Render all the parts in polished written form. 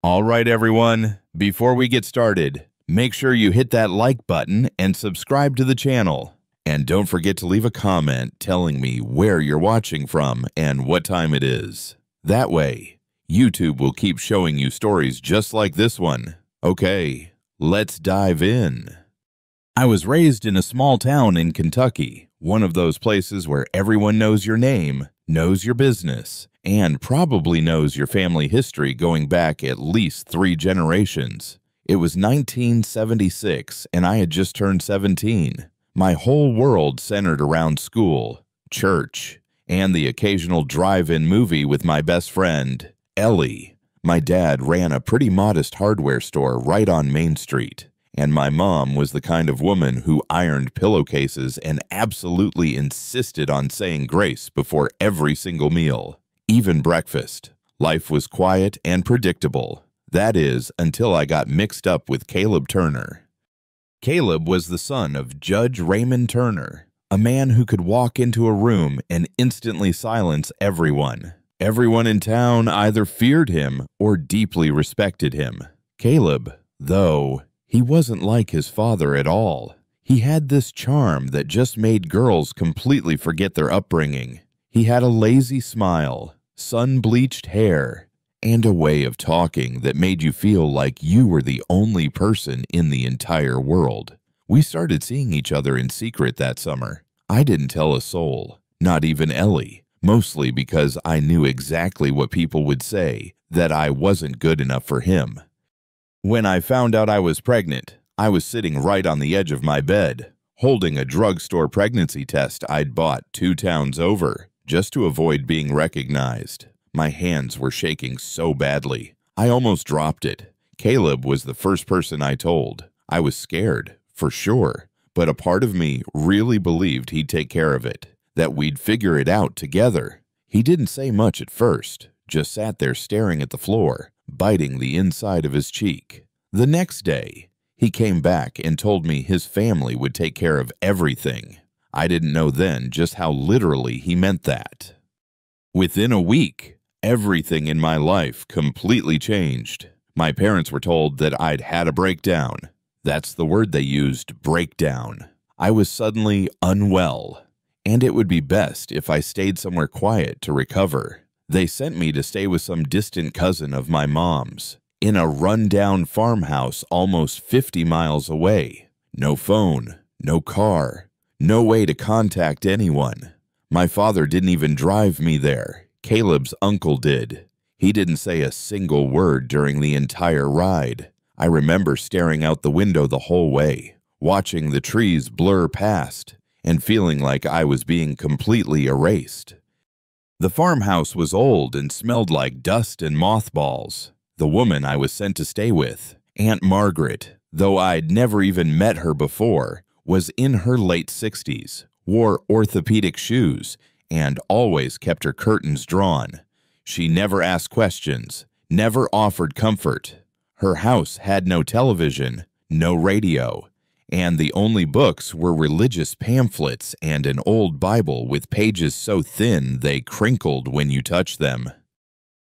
All right, everyone. Before we get started, make sure you hit that like button and subscribe to the channel. And don't forget to leave a comment telling me where you're watching from and what time it is. That way, YouTube will keep showing you stories just like this one. Okay, let's dive in. I was raised in a small town in Kentucky, one of those places where everyone knows your name, knows your business, and probably knows your family history going back at least 3 generations. It was 1976, and I had just turned 17. My whole world centered around school, church, and the occasional drive-in movie with my best friend, Ellie. My dad ran a pretty modest hardware store right on Main Street, and my mom was the kind of woman who ironed pillowcases and absolutely insisted on saying grace before every single meal, even breakfast. Life was quiet and predictable. That is, until I got mixed up with Caleb Turner. Caleb was the son of Judge Raymond Turner, a man who could walk into a room and instantly silence everyone. Everyone in town either feared him or deeply respected him. Caleb, though, he wasn't like his father at all. He had this charm that just made girls completely forget their upbringing. He had a lazy smile, sun-bleached hair, and a way of talking that made you feel like you were the only person in the entire world. We started seeing each other in secret that summer. I didn't tell a soul, not even Ellie, mostly because I knew exactly what people would say, that I wasn't good enough for him. When I found out I was pregnant, I was sitting right on the edge of my bed, holding a drugstore pregnancy test I'd bought 2 towns over, just to avoid being recognized. My hands were shaking so badly, I almost dropped it. Caleb was the first person I told. I was scared, for sure, but a part of me really believed he'd take care of it, that we'd figure it out together. He didn't say much at first, just sat there staring at the floor, biting the inside of his cheek. The next day, he came back and told me his family would take care of everything. I didn't know then just how literally he meant that. Within a week, everything in my life completely changed. My parents were told that I'd had a breakdown. That's the word they used, breakdown. I was suddenly unwell, and it would be best if I stayed somewhere quiet to recover. They sent me to stay with some distant cousin of my mom's, in a run-down farmhouse almost 50 miles away. No phone, no car, no way to contact anyone. My father didn't even drive me there. Caleb's uncle did. He didn't say a single word during the entire ride. I remember staring out the window the whole way, watching the trees blur past, and feeling like I was being completely erased. The farmhouse was old and smelled like dust and mothballs. The woman I was sent to stay with, Aunt Margaret, though I'd never even met her before, was in her late 60s, wore orthopedic shoes, and always kept her curtains drawn. She never asked questions, never offered comfort. Her house had no television, no radio, and the only books were religious pamphlets and an old Bible with pages so thin they crinkled when you touched them.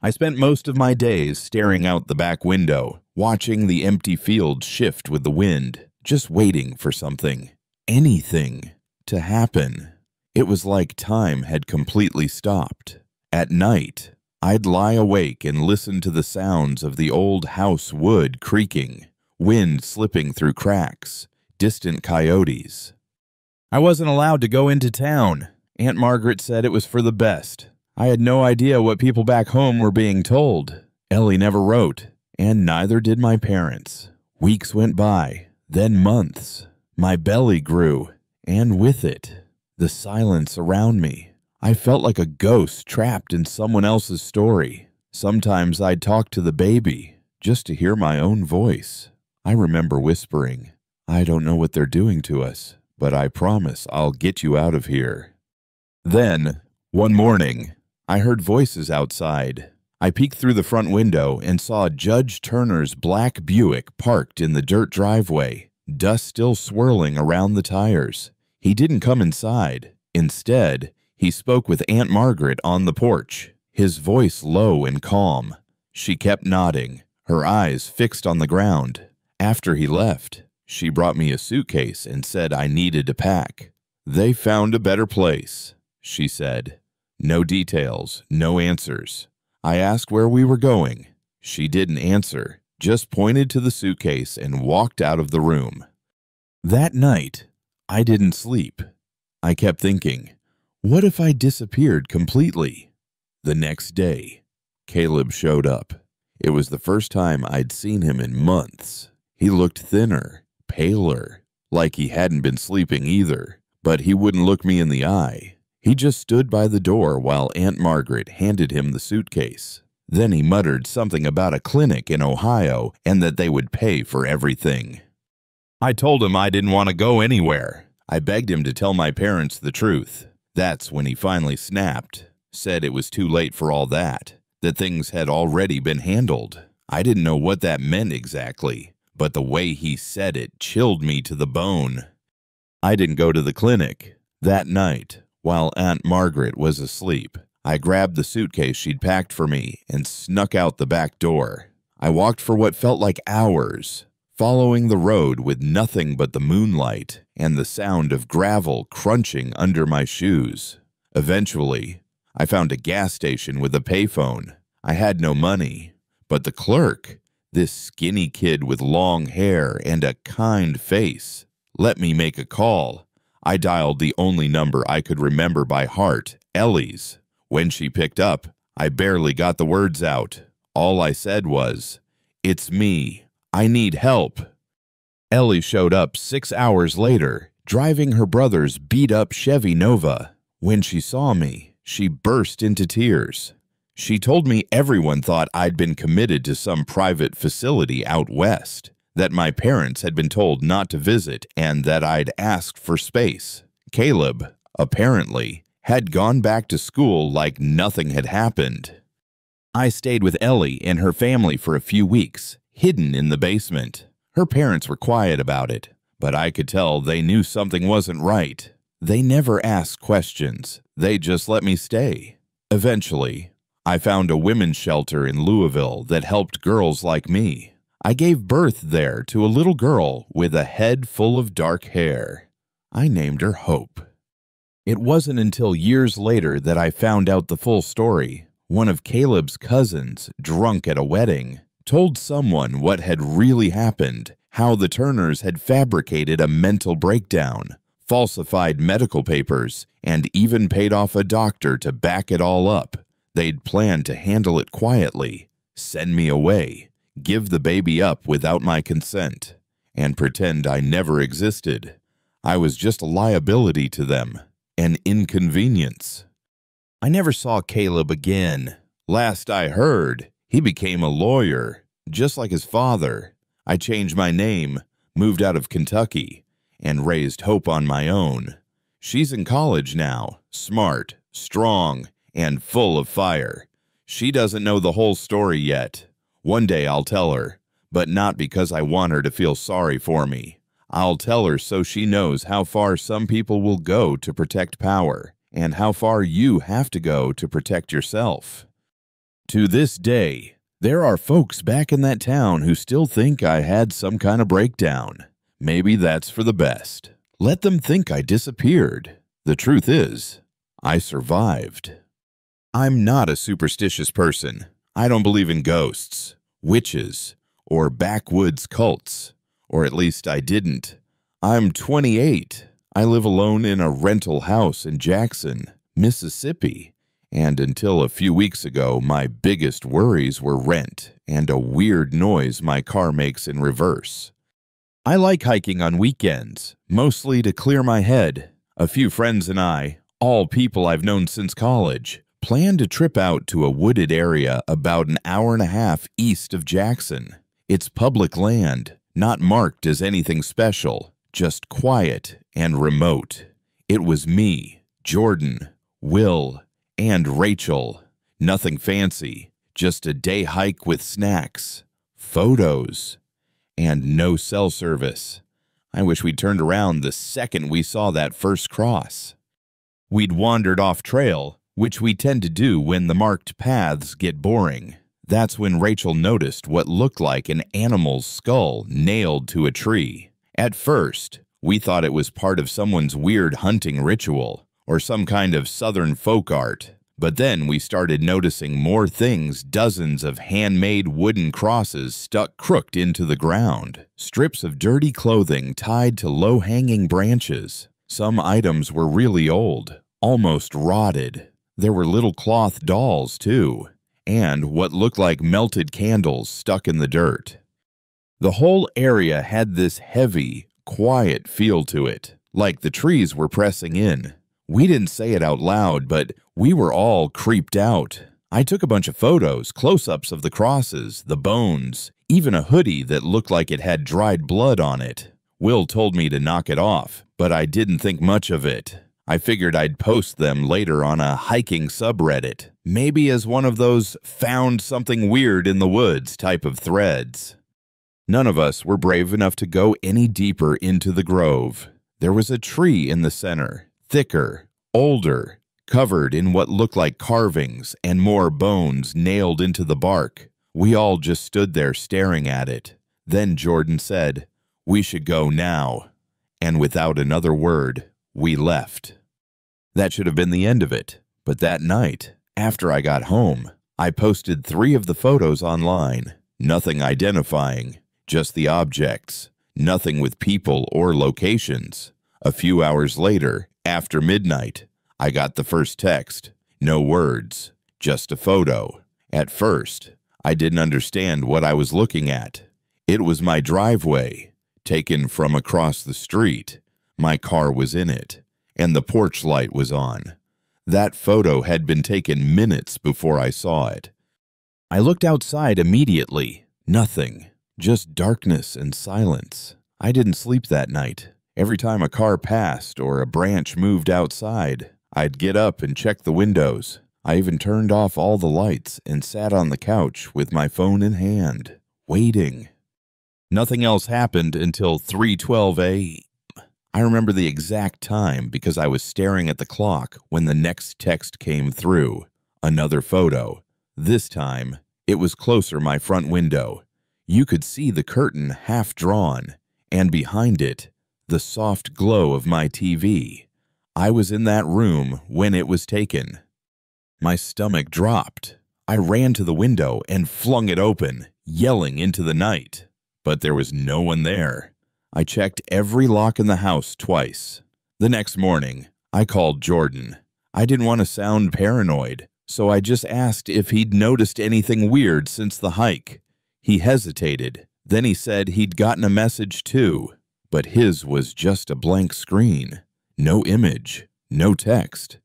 I spent most of my days staring out the back window, watching the empty fields shift with the wind, just waiting for something, anything, to happen. It was like time had completely stopped. At night, I'd lie awake and listen to the sounds of the old house wood creaking, wind slipping through cracks, distant coyotes. I wasn't allowed to go into town. Aunt Margaret said it was for the best. I had no idea what people back home were being told. Ellie never wrote, and neither did my parents. Weeks went by, then months. My belly grew, and with it, the silence around me. I felt like a ghost trapped in someone else's story. Sometimes I'd talk to the baby, just to hear my own voice. I remember whispering, "I don't know what they're doing to us, but I promise I'll get you out of here." Then, one morning, I heard voices outside. I peeked through the front window and saw Judge Turner's black Buick parked in the dirt driveway, dust still swirling around the tires. He didn't come inside. Instead, he spoke with Aunt Margaret on the porch, his voice low and calm. She kept nodding, her eyes fixed on the ground. After he left, she brought me a suitcase and said I needed to pack. "They found a better place," she said. No details, no answers. I asked where we were going. She didn't answer, just pointed to the suitcase and walked out of the room. That night, I didn't sleep. I kept thinking, what if I disappeared completely? The next day, Caleb showed up. It was the first time I'd seen him in months. He looked thinner, paler, like he hadn't been sleeping either, but he wouldn't look me in the eye. He just stood by the door while Aunt Margaret handed him the suitcase. Then he muttered something about a clinic in Ohio and that they would pay for everything. I told him I didn't want to go anywhere. I begged him to tell my parents the truth. That's when he finally snapped, said it was too late for all that things had already been handled. I didn't know what that meant exactly, but the way he said it chilled me to the bone. I didn't go to the clinic. That night, while Aunt Margaret was asleep, I grabbed the suitcase she'd packed for me and snuck out the back door. I walked for what felt like hours, following the road with nothing but the moonlight and the sound of gravel crunching under my shoes. Eventually, I found a gas station with a payphone. I had no money, but the clerk, this skinny kid with long hair and a kind face, let me make a call. I dialed the only number I could remember by heart, Ellie's. When she picked up, I barely got the words out. All I said was, "It's me. I need help." Ellie showed up 6 hours later, driving her brother's beat-up Chevy Nova. When she saw me, she burst into tears. She told me everyone thought I'd been committed to some private facility out west, that my parents had been told not to visit, and that I'd asked for space. Caleb, apparently, had gone back to school like nothing had happened. I stayed with Ellie and her family for a few weeks, hidden in the basement. Her parents were quiet about it, but I could tell they knew something wasn't right. They never asked questions. They just let me stay. Eventually, I found a women's shelter in Louisville that helped girls like me. I gave birth there to a little girl with a head full of dark hair. I named her Hope. It wasn't until years later that I found out the full story. One of Caleb's cousins, drunk at a wedding, told someone what had really happened, how the Turners had fabricated a mental breakdown, falsified medical papers, and even paid off a doctor to back it all up. They'd planned to handle it quietly, send me away, give the baby up without my consent, and pretend I never existed. I was just a liability to them, an inconvenience. I never saw Caleb again. Last I heard, he became a lawyer, just like his father. I changed my name, moved out of Kentucky, and raised Hope on my own. She's in college now, smart, strong, and full of fire. She doesn't know the whole story yet. One day I'll tell her, but not because I want her to feel sorry for me. I'll tell her so she knows how far some people will go to protect power, and how far you have to go to protect yourself. To this day, there are folks back in that town who still think I had some kind of breakdown. Maybe that's for the best. Let them think I disappeared. The truth is, I survived. I'm not a superstitious person. I don't believe in ghosts, witches, or backwoods cults. Or at least I didn't. I'm 28. I live alone in a rental house in Jackson, Mississippi. And until a few weeks ago, my biggest worries were rent and a weird noise my car makes in reverse. I like hiking on weekends, mostly to clear my head. A few friends and I, all people I've known since college, planned a trip out to a wooded area about an hour and a half east of Jackson. It's public land, not marked as anything special, just quiet and remote. It was me, Jordan, Will, and Rachel. Nothing fancy, just a day hike with snacks, photos, and no cell service. I wish we'd turned around the second we saw that first cross. We'd wandered off trail, which we tend to do when the marked paths get boring. That's when Rachel noticed what looked like an animal's skull nailed to a tree. At first, we thought it was part of someone's weird hunting ritual or some kind of southern folk art. But then we started noticing more things, dozens of handmade wooden crosses stuck crooked into the ground, strips of dirty clothing tied to low-hanging branches. Some items were really old, almost rotted. There were little cloth dolls, too, and what looked like melted candles stuck in the dirt. The whole area had this heavy, quiet feel to it, like the trees were pressing in. We didn't say it out loud, but we were all creeped out. I took a bunch of photos, close-ups of the crosses, the bones, even a hoodie that looked like it had dried blood on it. Will told me to knock it off, but I didn't think much of it. I figured I'd post them later on a hiking subreddit, maybe as one of those found something weird in the woods type of threads. None of us were brave enough to go any deeper into the grove. There was a tree in the center, thicker, older, covered in what looked like carvings and more bones nailed into the bark. We all just stood there staring at it. Then Jordan said, "We should go now." And without another word, we left. That should have been the end of it. But that night, after I got home, I posted 3 of the photos online. Nothing identifying, just the objects. Nothing with people or locations. A few hours later, after midnight, I got the first text. No words, just a photo. At first, I didn't understand what I was looking at. It was my driveway, taken from across the street. My car was in it, and the porch light was on. That photo had been taken minutes before I saw it. I looked outside immediately. Nothing, just darkness and silence. I didn't sleep that night. Every time a car passed or a branch moved outside, I'd get up and check the windows. I even turned off all the lights and sat on the couch with my phone in hand, waiting. Nothing else happened until 3:12 a.m. I remember the exact time because I was staring at the clock when the next text came through. Another photo. This time, it was closer my front window. You could see the curtain half drawn, and behind it, the soft glow of my TV. I was in that room when it was taken. My stomach dropped. I ran to the window and flung it open, yelling into the night. But there was no one there. I checked every lock in the house twice. The next morning, I called Jordan. I didn't want to sound paranoid, so I just asked if he'd noticed anything weird since the hike. He hesitated. Then he said he'd gotten a message too, but his was just a blank screen. No image, no text.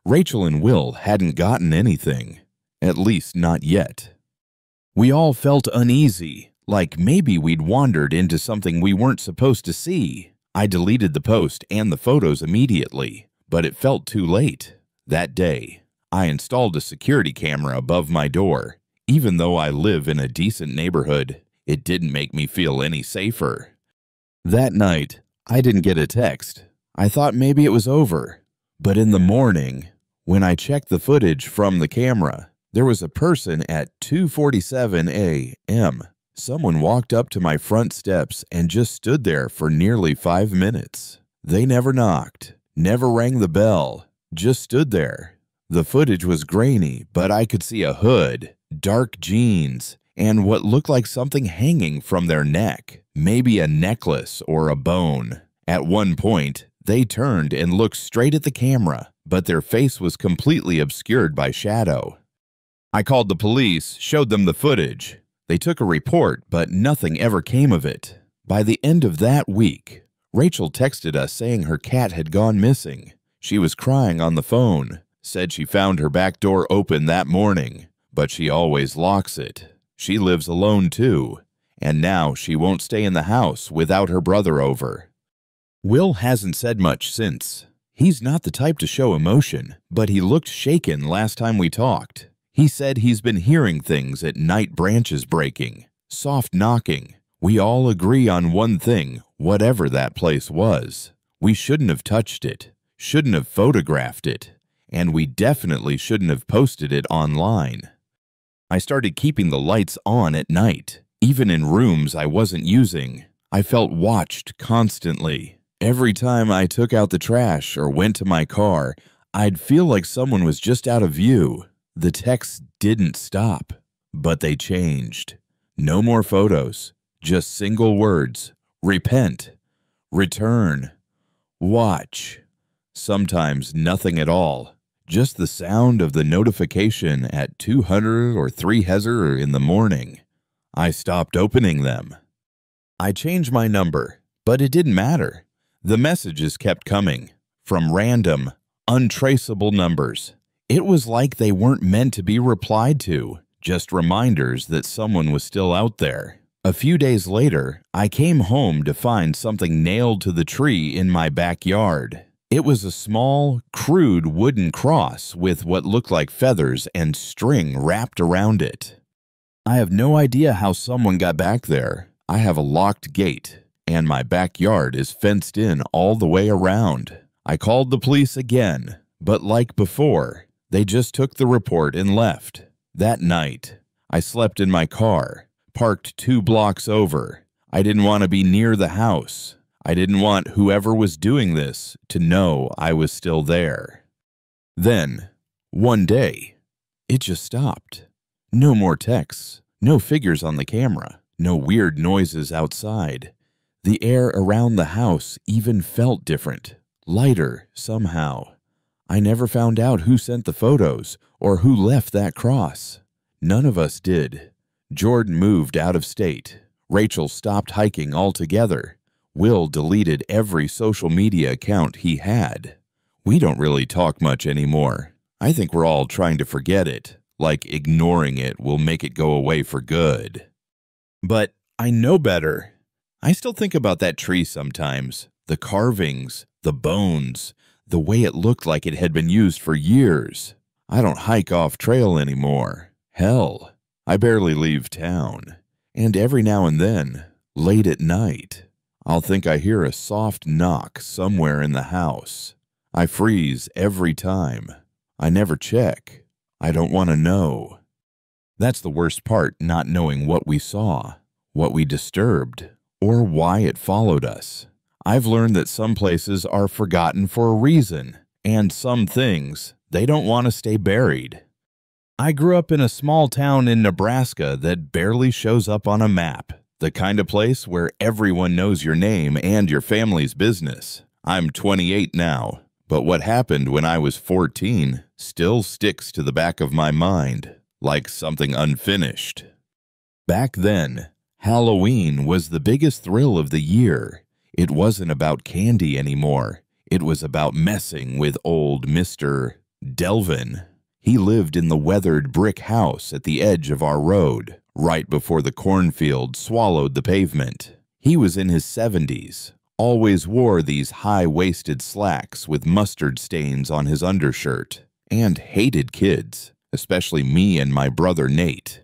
Rachel and Will hadn't gotten anything, at least not yet. We all felt uneasy, like maybe we'd wandered into something we weren't supposed to see. I deleted the post and the photos immediately, but it felt too late. That day, I installed a security camera above my door. Even though I live in a decent neighborhood, it didn't make me feel any safer. That night, I didn't get a text. I thought maybe it was over. But in the morning, when I checked the footage from the camera, there was a person at 2:47 a.m. Someone walked up to my front steps and just stood there for nearly 5 minutes. They never knocked, never rang the bell, just stood there. The footage was grainy, but I could see a hood, dark jeans, and what looked like something hanging from their neck, maybe a necklace or a bone. At one point, they turned and looked straight at the camera, but their face was completely obscured by shadow. I called the police, showed them the footage. They took a report, but nothing ever came of it. By the end of that week, Rachel texted us saying her cat had gone missing. She was crying on the phone, said she found her back door open that morning, but she always locks it. She lives alone too, and now she won't stay in the house without her brother over. Will hasn't said much since. He's not the type to show emotion, but he looked shaken last time we talked. He said he's been hearing things at night, branches breaking, soft knocking. We all agree on one thing, whatever that place was. We shouldn't have touched it, shouldn't have photographed it, and we definitely shouldn't have posted it online. I started keeping the lights on at night, even in rooms I wasn't using. I felt watched constantly. Every time I took out the trash or went to my car, I'd feel like someone was just out of view. The texts didn't stop, but they changed. No more photos, just single words. Repent, return, watch. Sometimes nothing at all. Just the sound of the notification at 200 or 300 in the morning. I stopped opening them. I changed my number, but it didn't matter. The messages kept coming from random, untraceable numbers. It was like they weren't meant to be replied to, just reminders that someone was still out there. A few days later, I came home to find something nailed to the tree in my backyard. It was a small, crude wooden cross with what looked like feathers and string wrapped around it. I have no idea how someone got back there. I have a locked gate, and my backyard is fenced in all the way around. I called the police again, but like before, they just took the report and left. That night, I slept in my car, parked 2 blocks over. I didn't want to be near the house. I didn't want whoever was doing this to know I was still there. Then, one day, it just stopped. No more texts, no figures on the camera, no weird noises outside. The air around the house even felt different, lighter somehow. I never found out who sent the photos or who left that cross. None of us did. Jordan moved out of state. Rachel stopped hiking altogether. Will deleted every social media account he had. We don't really talk much anymore. I think we're all trying to forget it, like ignoring it will make it go away for good. But I know better. I still think about that tree sometimes. The carvings, the bones, the way it looked like it had been used for years. I don't hike off trail anymore. Hell, I barely leave town. And every now and then, late at night, I'll think I hear a soft knock somewhere in the house. I freeze every time. I never check. I don't want to know. That's the worst part, not knowing what we saw, what we disturbed, or why it followed us. I've learned that some places are forgotten for a reason, and some things, they don't want to stay buried. I grew up in a small town in Nebraska that barely shows up on a map. The kind of place where everyone knows your name and your family's business. I'm 28 now, but what happened when I was 14 still sticks to the back of my mind, like something unfinished. Back then, Halloween was the biggest thrill of the year. It wasn't about candy anymore. It was about messing with old Mr. Delvin. He lived in the weathered brick house at the edge of our road, right before the cornfield swallowed the pavement. He was in his 70s, always wore these high-waisted slacks with mustard stains on his undershirt, and hated kids, especially me and my brother Nate.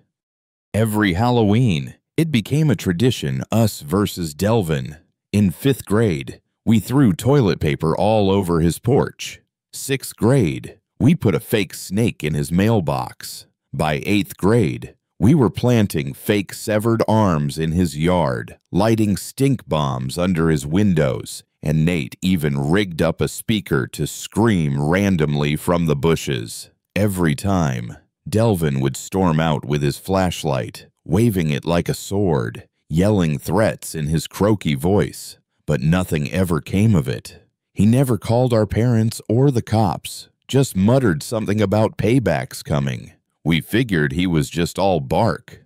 Every Halloween, it became a tradition, us versus Delvin. In 5th grade, we threw toilet paper all over his porch. 6th grade, we put a fake snake in his mailbox. By 8th grade, we were planting fake severed arms in his yard, lighting stink bombs under his windows, and Nate even rigged up a speaker to scream randomly from the bushes. Every time, Delvin would storm out with his flashlight, waving it like a sword, yelling threats in his croaky voice, but nothing ever came of it. He never called our parents or the cops, just muttered something about paybacks coming. We figured he was just all bark.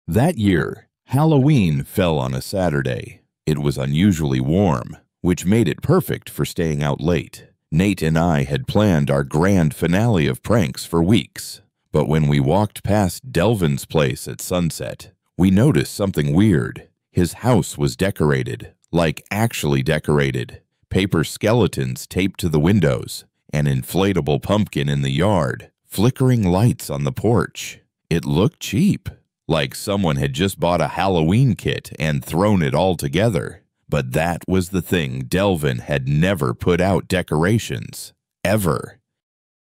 That year, Halloween fell on a Saturday. It was unusually warm, which made it perfect for staying out late. Nate and I had planned our grand finale of pranks for weeks, but when we walked past Delvin's place at sunset, we noticed something weird. His house was decorated, like actually decorated. Paper skeletons taped to the windows, an inflatable pumpkin in the yard, flickering lights on the porch. It looked cheap, like someone had just bought a Halloween kit and thrown it all together. But that was the thing, Delvin had never put out decorations. Ever.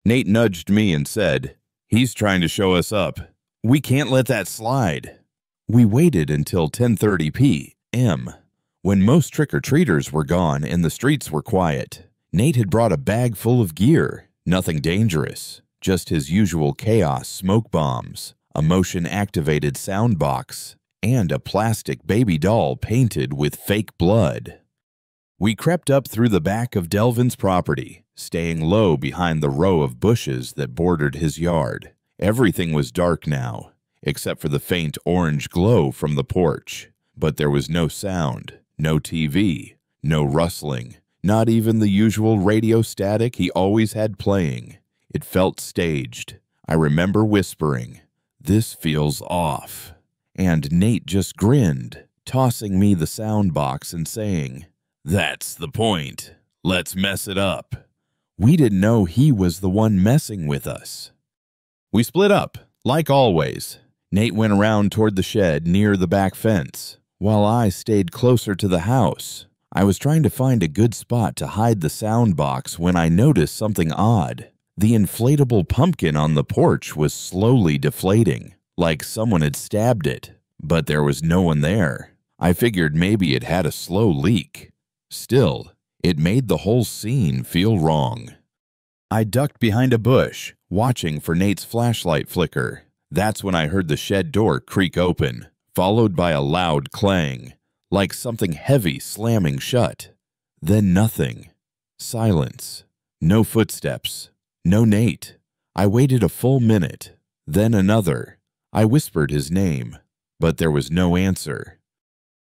Nate nudged me and said, "He's trying to show us up. We can't let that slide." We waited until 10:30 p.m., when most trick-or-treaters were gone and the streets were quiet. Nate had brought a bag full of gear, nothing dangerous, just his usual chaos smoke bombs, a motion-activated sound box, and a plastic baby doll painted with fake blood. We crept up through the back of Delvin's property, staying low behind the row of bushes that bordered his yard. Everything was dark now, except for the faint orange glow from the porch. But there was no sound, no TV, no rustling, not even the usual radio static he always had playing. It felt staged. I remember whispering, "This feels off." And Nate just grinned, tossing me the sound box and saying, "That's the point. Let's mess it up." We didn't know he was the one messing with us. We split up, like always. Nate went around toward the shed near the back fence, while I stayed closer to the house. I was trying to find a good spot to hide the sound box when I noticed something odd. The inflatable pumpkin on the porch was slowly deflating, like someone had stabbed it, but there was no one there. I figured maybe it had a slow leak. Still, it made the whole scene feel wrong. I ducked behind a bush, watching for Nate's flashlight flicker. That's when I heard the shed door creak open, followed by a loud clang, like something heavy slamming shut. Then nothing. Silence. No footsteps. No Nate. I waited a full minute, then another. I whispered his name, but there was no answer.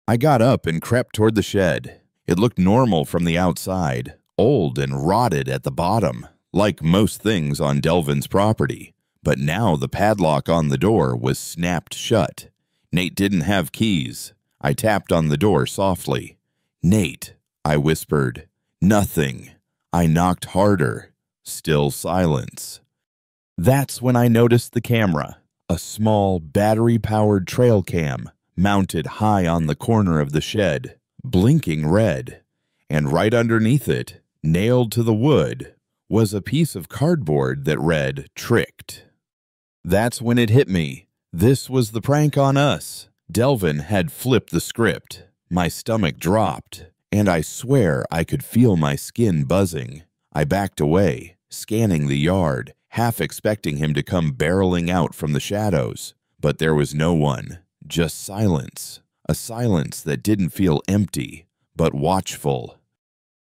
I got up and crept toward the shed. It looked normal from the outside, old and rotted at the bottom, like most things on Delvin's property. But now the padlock on the door was snapped shut. Nate didn't have keys. I tapped on the door softly. "Nate," I whispered. Nothing. I knocked harder. Still silence. That's when I noticed the camera, a small battery-powered trail cam mounted high on the corner of the shed, blinking red. And right underneath it, nailed to the wood, was a piece of cardboard that read, "Tricked." That's when it hit me. This was the prank on us. Delvin had flipped the script. My stomach dropped, and I swear I could feel my skin buzzing. I backed away, scanning the yard, half expecting him to come barreling out from the shadows. But there was no one, just silence. A silence that didn't feel empty, but watchful.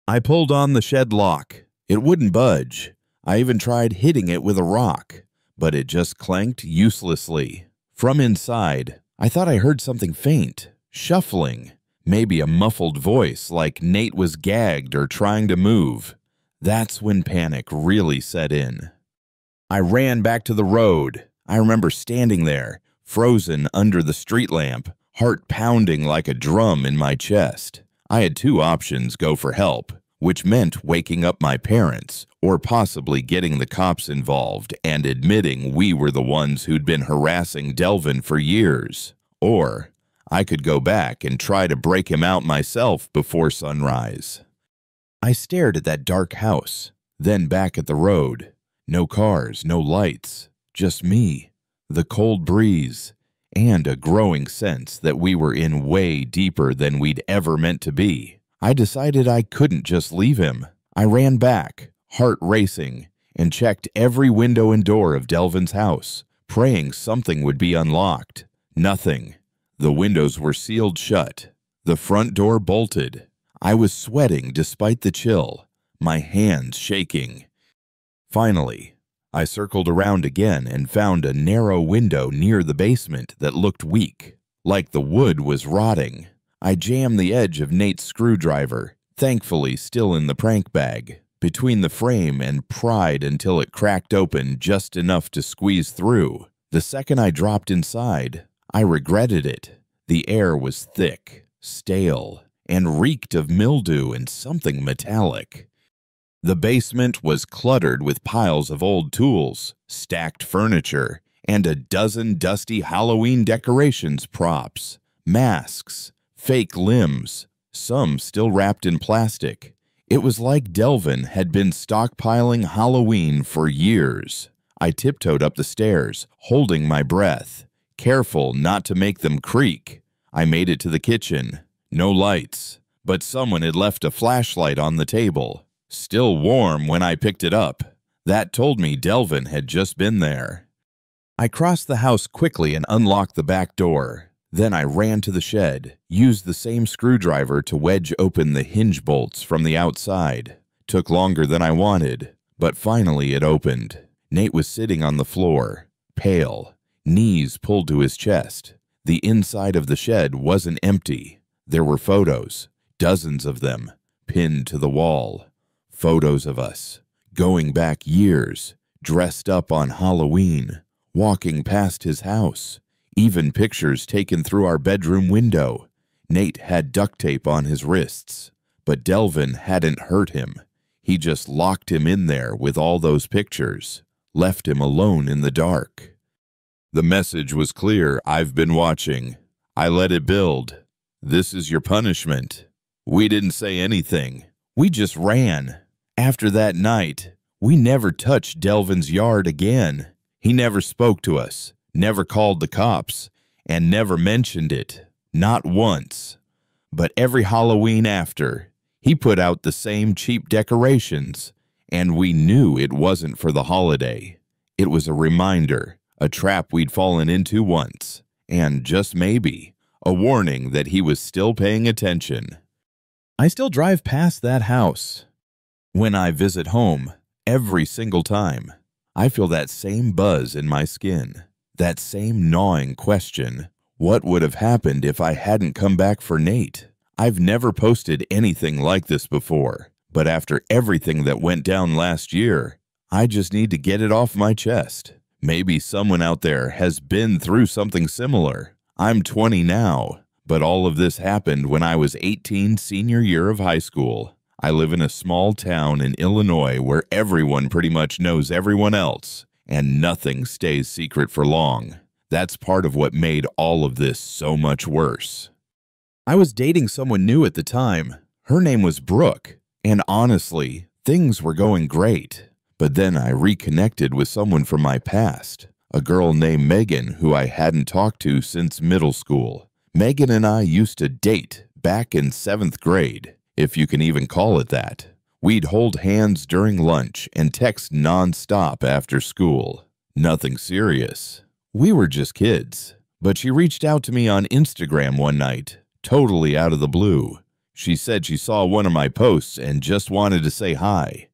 I pulled on the shed lock. It wouldn't budge. I even tried hitting it with a rock, but it just clanked uselessly. From inside, I thought I heard something faint, shuffling, maybe a muffled voice like Nate was gagged or trying to move. That's when panic really set in. I ran back to the road. I remember standing there, frozen under the street lamp, heart pounding like a drum in my chest. I had two options: go for help, which meant waking up my parents, or possibly getting the cops involved and admitting we were the ones who'd been harassing Delvin for years. Or I could go back and try to break him out myself before sunrise. I stared at that dark house, then back at the road. No cars, no lights, just me, the cold breeze, and a growing sense that we were in way deeper than we'd ever meant to be. I decided I couldn't just leave him. I ran back, heart racing, and checked every window and door of Delvin's house, praying something would be unlocked. Nothing. The windows were sealed shut. The front door bolted. I was sweating despite the chill, my hands shaking. Finally, I circled around again and found a narrow window near the basement that looked weak, like the wood was rotting. I jammed the edge of Nate's screwdriver, thankfully still in the prank bag, between the frame and pried until it cracked open just enough to squeeze through. The second I dropped inside, I regretted it. The air was thick, stale, and reeked of mildew and something metallic. The basement was cluttered with piles of old tools, stacked furniture, and a dozen dusty Halloween decorations props, masks, fake limbs, some still wrapped in plastic. It was like Delvin had been stockpiling Halloween for years. I tiptoed up the stairs, holding my breath, careful not to make them creak. I made it to the kitchen. No lights, but someone had left a flashlight on the table. Still warm when I picked it up. That told me Delvin had just been there. I crossed the house quickly and unlocked the back door. Then I ran to the shed, used the same screwdriver to wedge open the hinge bolts from the outside. Took longer than I wanted, but finally it opened. Nate was sitting on the floor, pale, knees pulled to his chest. The inside of the shed wasn't empty. There were photos, dozens of them, pinned to the wall. Photos of us, going back years, dressed up on Halloween, walking past his house. Even pictures taken through our bedroom window. Nate had duct tape on his wrists, but Delvin hadn't hurt him. He just locked him in there with all those pictures, left him alone in the dark. The message was clear. I've been watching. I let it build. This is your punishment. We didn't say anything. We just ran. After that night, we never touched Delvin's yard again. He never spoke to us, never called the cops, and never mentioned it. Not once. But every Halloween after, he put out the same cheap decorations, and we knew it wasn't for the holiday. It was a reminder, a trap we'd fallen into once, and just maybe, a warning that he was still paying attention. I still drive past that house. When I visit home, every single time, I feel that same buzz in my skin, that same gnawing question, what would have happened if I hadn't come back for Nate? I've never posted anything like this before, but after everything that went down last year, I just need to get it off my chest. Maybe someone out there has been through something similar. I'm 20 now, but all of this happened when I was 18, senior year of high school. I live in a small town in Illinois where everyone pretty much knows everyone else, and nothing stays secret for long. That's part of what made all of this so much worse. I was dating someone new at the time. Her name was Brooke, and honestly, things were going great. But then I reconnected with someone from my past, a girl named Megan who I hadn't talked to since middle school. Megan and I used to date back in 7th grade, if you can even call it that. We'd hold hands during lunch and text non-stop after school. Nothing serious. We were just kids. But she reached out to me on Instagram one night, totally out of the blue. She said she saw one of my posts and just wanted to say hi.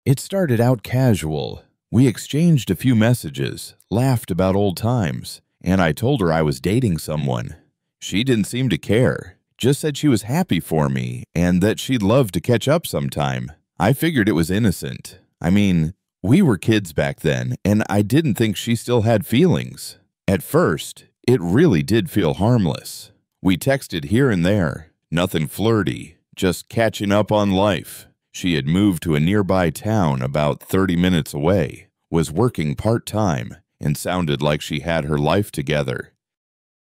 It started out casual. We exchanged a few messages, laughed about old times, and I told her I was dating someone. She didn't seem to care, just said she was happy for me and that she'd love to catch up sometime. I figured it was innocent. I mean, we were kids back then, and I didn't think she still had feelings. At first, it really did feel harmless. We texted here and there, nothing flirty, just catching up on life. She had moved to a nearby town about 30 minutes away, was working part-time, and sounded like she had her life together.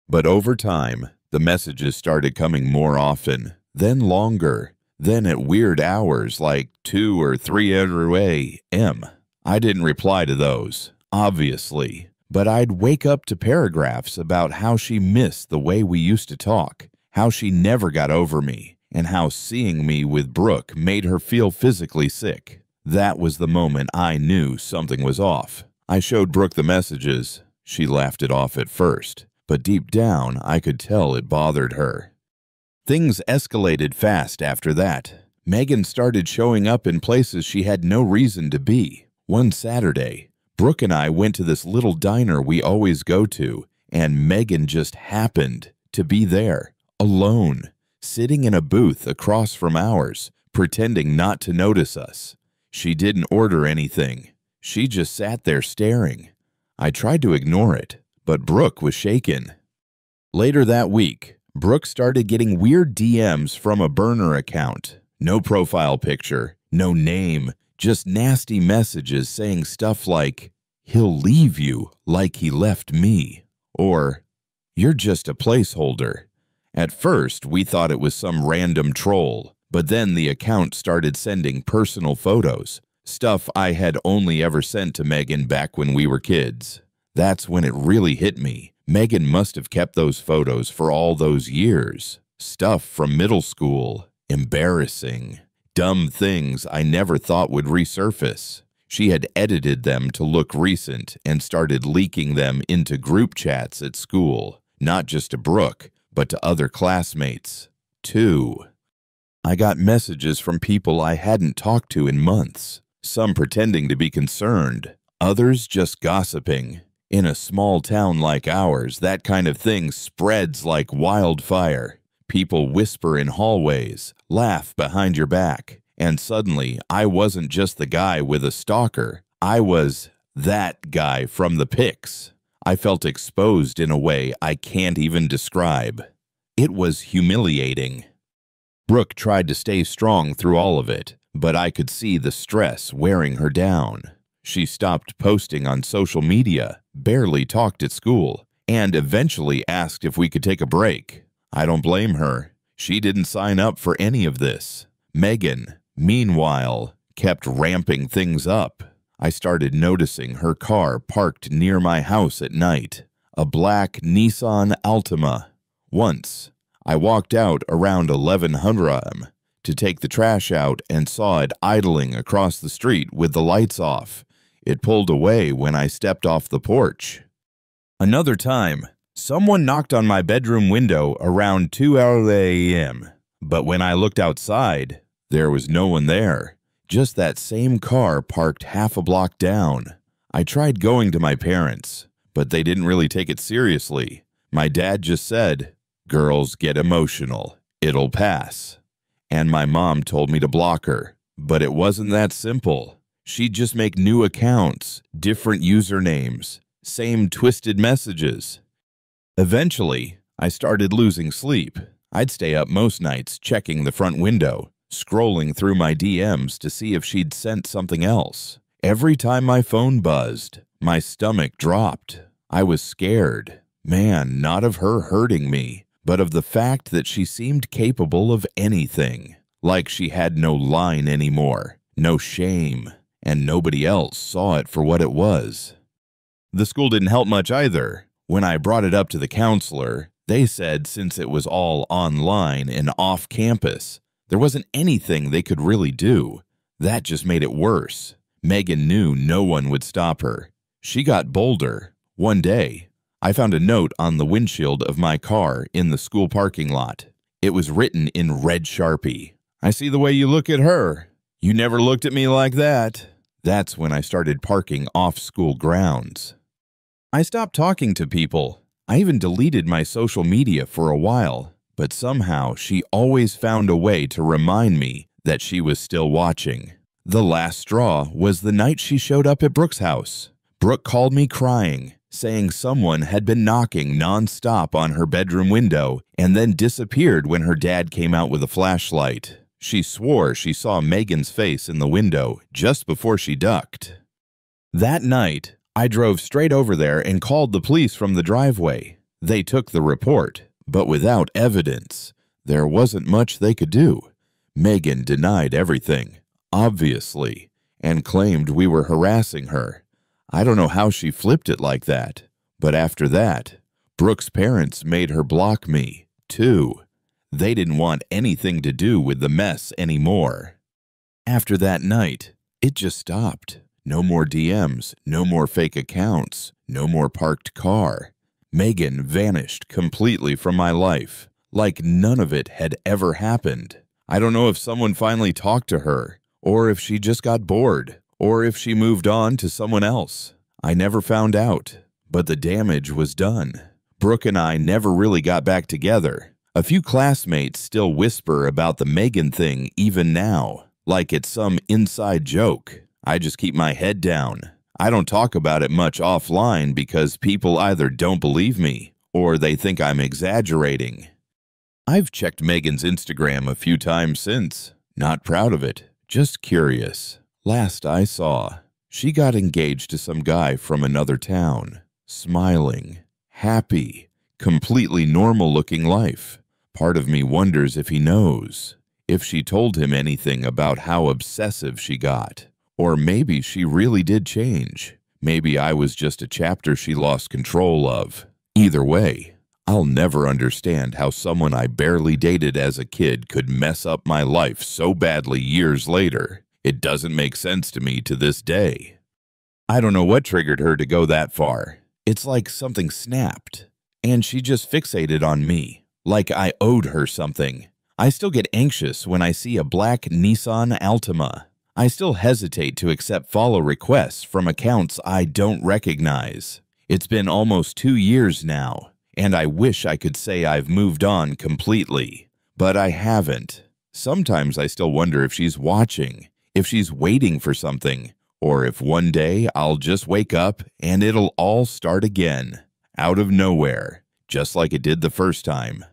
But over time, the messages started coming more often, then longer, then at weird hours like 2 or 3 a.m. I didn't reply to those, obviously, but I'd wake up to paragraphs about how she missed the way we used to talk, how she never got over me, and how seeing me with Brooke made her feel physically sick. That was the moment I knew something was off. I showed Brooke the messages. She laughed it off at first, but deep down I could tell it bothered her. Things escalated fast after that. Megan started showing up in places she had no reason to be. One Saturday, Brooke and I went to this little diner we always go to, and Megan just happened to be there, alone, sitting in a booth across from ours, pretending not to notice us. She didn't order anything. She just sat there staring. I tried to ignore it, but Brooke was shaken. Later that week, Brooke started getting weird DMs from a burner account. No profile picture, no name, just nasty messages saying stuff like, "He'll leave you like he left me," or, "You're just a placeholder." At first, we thought it was some random troll, but then the account started sending personal photos, Stuff I had only ever sent to Megan back when we were kids. That's when it really hit me. Megan must have kept those photos for all those years. Stuff from middle school. Embarrassing. Dumb things I never thought would resurface. She had edited them to look recent and started leaking them into group chats at school, not just to Brooke, but to other classmates, too. I got messages from people I hadn't talked to in months, some pretending to be concerned, others just gossiping. In a small town like ours, that kind of thing spreads like wildfire. People whisper in hallways, laugh behind your back, and suddenly I wasn't just the guy with a stalker. I was that guy from the pics. I felt exposed in a way I can't even describe. It was humiliating. Brooke tried to stay strong through all of it, but I could see the stress wearing her down. She stopped posting on social media, barely talked at school, and eventually asked if we could take a break. I don't blame her. She didn't sign up for any of this. Megan, meanwhile, kept ramping things up. I started noticing her car parked near my house at night, a black Nissan Altima. Once, I walked out around 1100 am to take the trash out and saw it idling across the street with the lights off. It pulled away when I stepped off the porch. Another time, someone knocked on my bedroom window around 2 a.m., but when I looked outside, there was no one there. Just that same car parked half a block down. I tried going to my parents, but they didn't really take it seriously. My dad just said, "Girls get emotional. It'll pass." And my mom told me to block her, but it wasn't that simple. She'd just make new accounts, different usernames, same twisted messages. Eventually, I started losing sleep. I'd stay up most nights checking the front window, scrolling through my DMs to see if she'd sent something else. Every time my phone buzzed, my stomach dropped. I was scared. Man, not of her hurting me, but of the fact that she seemed capable of anything. Like she had no line anymore, no shame, and nobody else saw it for what it was. The school didn't help much either. When I brought it up to the counselor, they said since it was all online and off campus, there wasn't anything they could really do. That just made it worse. Megan knew no one would stop her. She got bolder. One day, I found a note on the windshield of my car in the school parking lot. It was written in red Sharpie. "I see the way you look at her. You never looked at me like that." That's when I started parking off school grounds. I stopped talking to people. I even deleted my social media for a while, but somehow she always found a way to remind me that she was still watching. The last straw was the night she showed up at Brooke's house. Brooke called me crying, saying someone had been knocking nonstop on her bedroom window and then disappeared when her dad came out with a flashlight. She swore she saw Megan's face in the window just before she ducked. That night, I drove straight over there and called the police from the driveway. They took the report, but without evidence. There wasn't much they could do. Megan denied everything, obviously, and claimed we were harassing her. I don't know how she flipped it like that, but after that, Brooke's parents made her block me, too. They didn't want anything to do with the mess anymore. After that night, it just stopped. No more DMs, no more fake accounts, no more parked car. Megan vanished completely from my life, like none of it had ever happened. I don't know if someone finally talked to her, or if she just got bored, or if she moved on to someone else. I never found out, but the damage was done. Brooke and I never really got back together. A few classmates still whisper about the Megan thing even now, like it's some inside joke. I just keep my head down. I don't talk about it much offline because people either don't believe me or they think I'm exaggerating. I've checked Megan's Instagram a few times since. Not proud of it, just curious. Last I saw, she got engaged to some guy from another town. Smiling, happy, completely normal-looking life. Part of me wonders if he knows, if she told him anything about how obsessive she got. Or maybe she really did change. Maybe I was just a chapter she lost control of. Either way, I'll never understand how someone I barely dated as a kid could mess up my life so badly years later. It doesn't make sense to me to this day. I don't know what triggered her to go that far. It's like something snapped, and she just fixated on me, like I owed her something. I still get anxious when I see a black Nissan Altima. I still hesitate to accept follow requests from accounts I don't recognize. It's been almost 2 years now, and I wish I could say I've moved on completely, but I haven't. Sometimes I still wonder if she's watching, if she's waiting for something, or if one day I'll just wake up and it'll all start again, out of nowhere, just like it did the first time.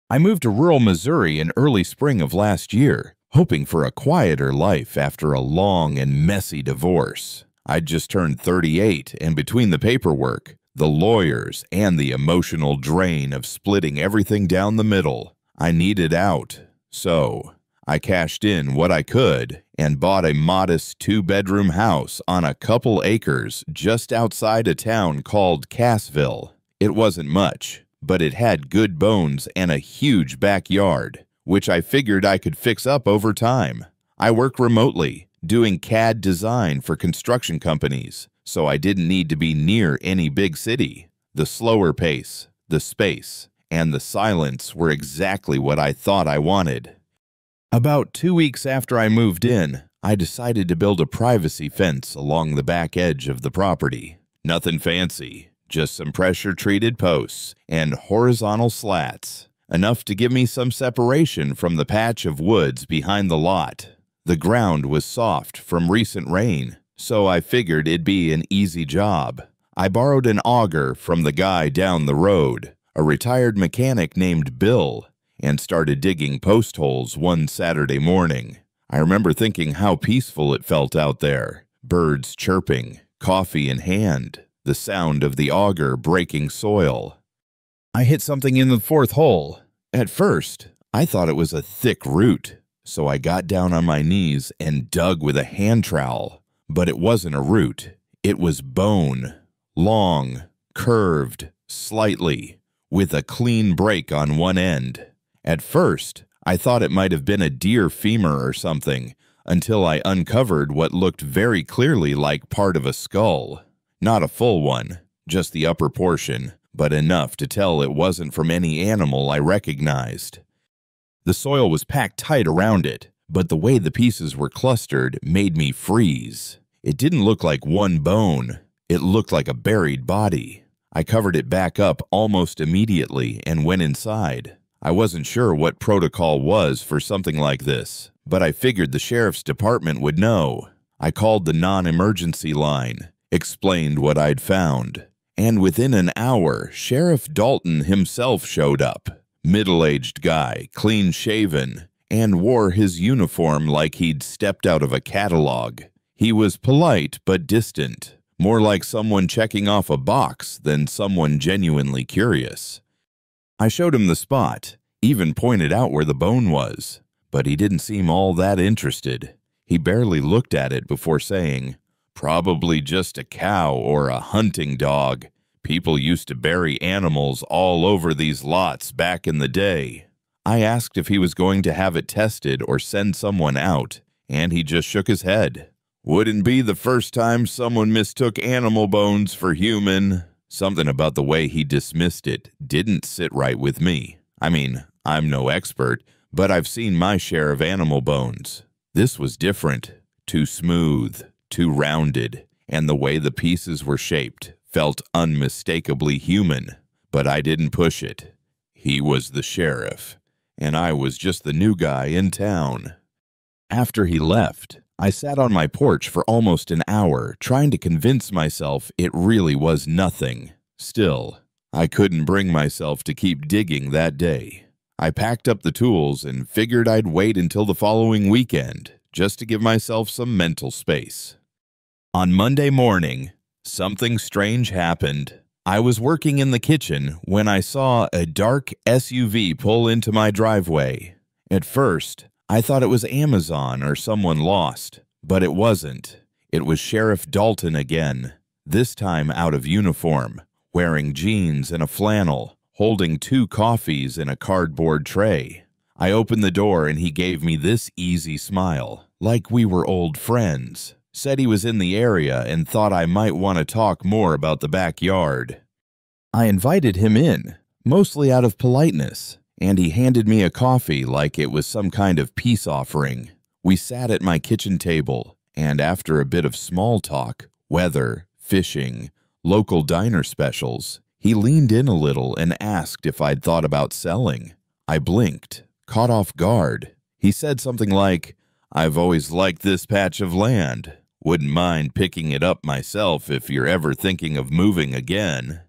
I moved to rural Missouri in early spring of last year, hoping for a quieter life after a long and messy divorce. I'd just turned 38, and between the paperwork, the lawyers, and the emotional drain of splitting everything down the middle, I needed out. So I cashed in what I could and bought a modest 2-bedroom house on a couple acres just outside a town called Cassville. It wasn't much, but it had good bones and a huge backyard, which I figured I could fix up over time. I work remotely, doing CAD design for construction companies, so I didn't need to be near any big city. The slower pace, the space, and the silence were exactly what I thought I wanted. About 2 weeks after I moved in, I decided to build a privacy fence along the back edge of the property. Nothing fancy, just some pressure-treated posts and horizontal slats, enough to give me some separation from the patch of woods behind the lot. The ground was soft from recent rain, so I figured it'd be an easy job. I borrowed an auger from the guy down the road, a retired mechanic named Bill, and started digging post holes one Saturday morning. I remember thinking how peaceful it felt out there. Birds chirping, coffee in hand, the sound of the auger breaking soil. I hit something in the 4th hole. At first, I thought it was a thick root, so I got down on my knees and dug with a hand trowel. But it wasn't a root. It was bone. Long, curved, slightly, with a clean break on one end. At first, I thought it might have been a deer femur or something, until I uncovered what looked very clearly like part of a skull. Not a full one, just the upper portion, but enough to tell it wasn't from any animal I recognized. The soil was packed tight around it, but the way the pieces were clustered made me freeze. It didn't look like one bone. It looked like a buried body. I covered it back up almost immediately and went inside. I wasn't sure what protocol was for something like this, but I figured the sheriff's department would know. I called the non-emergency line, explained what I'd found, and within an hour, Sheriff Dalton himself showed up. Middle-aged guy, clean-shaven, and wore his uniform like he'd stepped out of a catalog. He was polite but distant, more like someone checking off a box than someone genuinely curious. I showed him the spot, even pointed out where the bone was, but he didn't seem all that interested. He barely looked at it before saying, "Probably just a cow or a hunting dog. People used to bury animals all over these lots back in the day." I asked if he was going to have it tested or send someone out, and he just shook his head. "Wouldn't be the first time someone mistook animal bones for human." Something about the way he dismissed it didn't sit right with me. I mean, I'm no expert, but I've seen my share of animal bones. This was different, too smooth, too rounded, and the way the pieces were shaped felt unmistakably human. But I didn't push it. He was the sheriff, and I was just the new guy in town. After he left, I sat on my porch for almost an hour, trying to convince myself it really was nothing. Still, I couldn't bring myself to keep digging that day. I packed up the tools and figured I'd wait until the following weekend, just to give myself some mental space. On Monday morning, something strange happened. I was working in the kitchen when I saw a dark SUV pull into my driveway. At first, I thought it was Amazon or someone lost, But it wasn't. It was Sheriff Dalton again, this time out of uniform, wearing jeans and a flannel, holding 2 coffees in a cardboard tray. I opened the door and he gave me this easy smile, like we were old friends. Said he was in the area and thought I might want to talk more about the backyard. I invited him in, mostly out of politeness, and he handed me a coffee like it was some kind of peace offering. We sat at my kitchen table, and after a bit of small talk, weather, fishing, local diner specials, he leaned in a little and asked if I'd thought about selling. I blinked, caught off guard. He said something like, "I've always liked this patch of land. Wouldn't mind picking it up myself if you're ever thinking of moving again."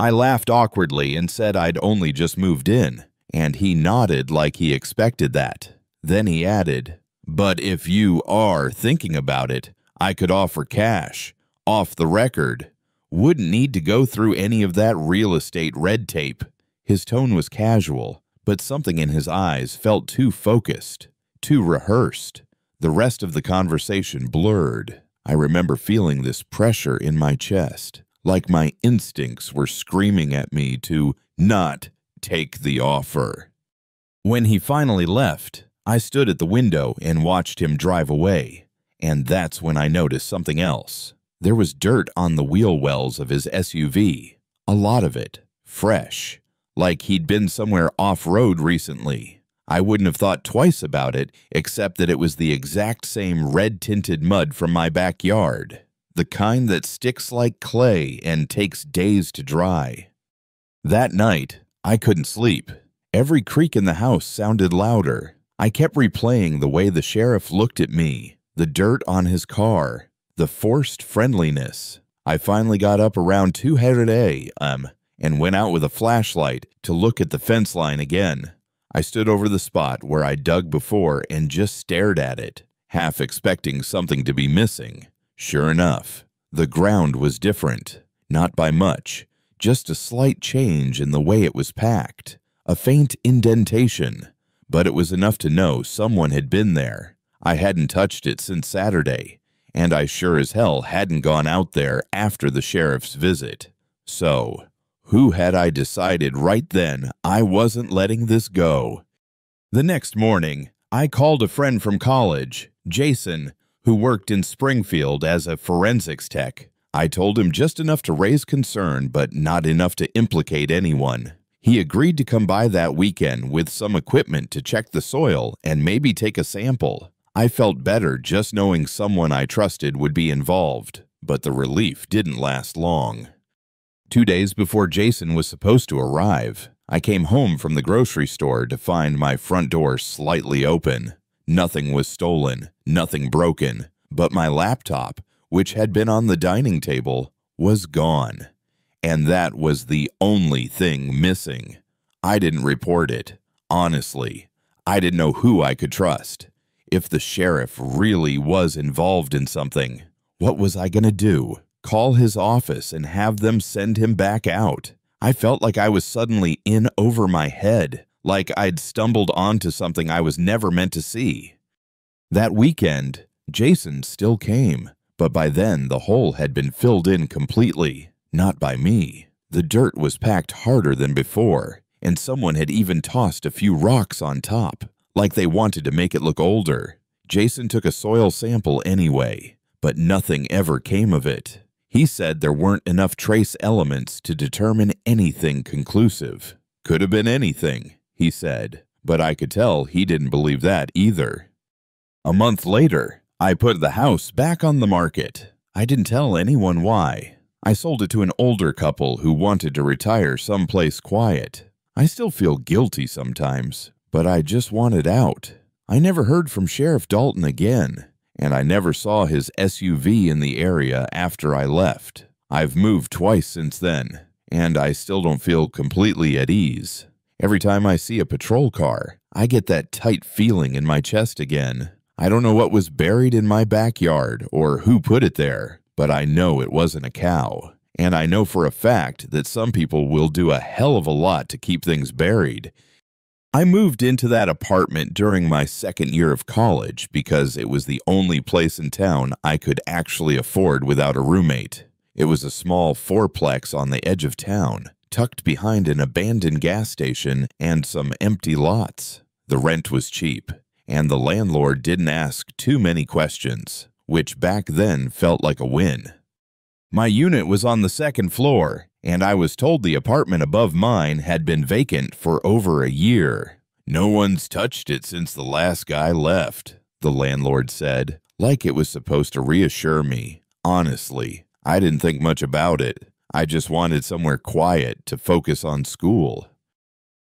I laughed awkwardly and said I'd only just moved in, and he nodded like he expected that. Then he added, "But if you are thinking about it, I could offer cash, off the record. Wouldn't need to go through any of that real estate red tape." His tone was casual, but something in his eyes felt too focused, too rehearsed. The rest of the conversation blurred. I remember feeling this pressure in my chest, like my instincts were screaming at me to not take the offer. When he finally left, I stood at the window and watched him drive away, and that's when I noticed something else. There was dirt on the wheel wells of his SUV, a lot of it, fresh, like he'd been somewhere off-road recently. I wouldn't have thought twice about it, except that it was the exact same red-tinted mud from my backyard, the kind that sticks like clay and takes days to dry. That night, I couldn't sleep. Every creak in the house sounded louder. I kept replaying the way the sheriff looked at me, the dirt on his car, the forced friendliness. I finally got up around 2:00 a.m. and went out with a flashlight to look at the fence line again. I stood over the spot where I dug before and just stared at it, half expecting something to be missing. Sure enough, the ground was different, not by much, just a slight change in the way it was packed, a faint indentation, but it was enough to know someone had been there. I hadn't touched it since Saturday, and I sure as hell hadn't gone out there after the sheriff's visit. So, who had I decided right then I wasn't letting this go? The next morning, I called a friend from college, Jason, who worked in Springfield as a forensics tech. I told him just enough to raise concern, but not enough to implicate anyone. He agreed to come by that weekend with some equipment to check the soil and maybe take a sample. I felt better just knowing someone I trusted would be involved, but the relief didn't last long. 2 days before Jason was supposed to arrive, I came home from the grocery store to find my front door slightly open. Nothing was stolen, nothing broken, but my laptop, which had been on the dining table, was gone. And that was the only thing missing. I didn't report it. Honestly, I didn't know who I could trust. If the sheriff really was involved in something, what was I going to do? Call his office and have them send him back out? I felt like I was suddenly in over my head, like I'd stumbled onto something I was never meant to see. That weekend, Jason still came, but by then the hole had been filled in completely, not by me. The dirt was packed harder than before, and someone had even tossed a few rocks on top, like they wanted to make it look older. Jason took a soil sample anyway, but nothing ever came of it. He said there weren't enough trace elements to determine anything conclusive. Could have been anything, he said, but I could tell he didn't believe that either. A month later, I put the house back on the market. I didn't tell anyone why. I sold it to an older couple who wanted to retire someplace quiet. I still feel guilty sometimes, but I just wanted out. I never heard from Sheriff Dalton again, and I never saw his SUV in the area after I left. I've moved twice since then, and I still don't feel completely at ease. Every time I see a patrol car, I get that tight feeling in my chest again. I don't know what was buried in my backyard or who put it there, but I know it wasn't a cow. And I know for a fact that some people will do a hell of a lot to keep things buried, I moved into that apartment during my second year of college because it was the only place in town I could actually afford without a roommate. It was a small fourplex on the edge of town, tucked behind an abandoned gas station and some empty lots. The rent was cheap, and the landlord didn't ask too many questions, which back then felt like a win. My unit was on the second floor, and I was told the apartment above mine had been vacant for over a year. "No one's touched it since the last guy left," the landlord said, like it was supposed to reassure me. Honestly, I didn't think much about it. I just wanted somewhere quiet to focus on school.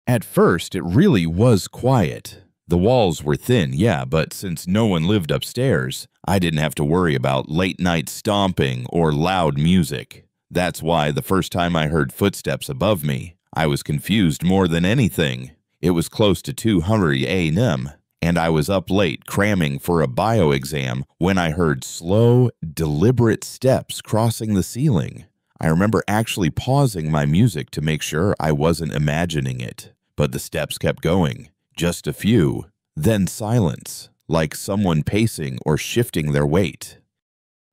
At first, it really was quiet. The walls were thin, yeah, but since no one lived upstairs, I didn't have to worry about late-night stomping or loud music. That's why the first time I heard footsteps above me, I was confused more than anything. It was close to 2:00 a.m., and I was up late cramming for a bio exam when I heard slow, deliberate steps crossing the ceiling. I remember actually pausing my music to make sure I wasn't imagining it, but the steps kept going. Just a few, then silence, like someone pacing or shifting their weight.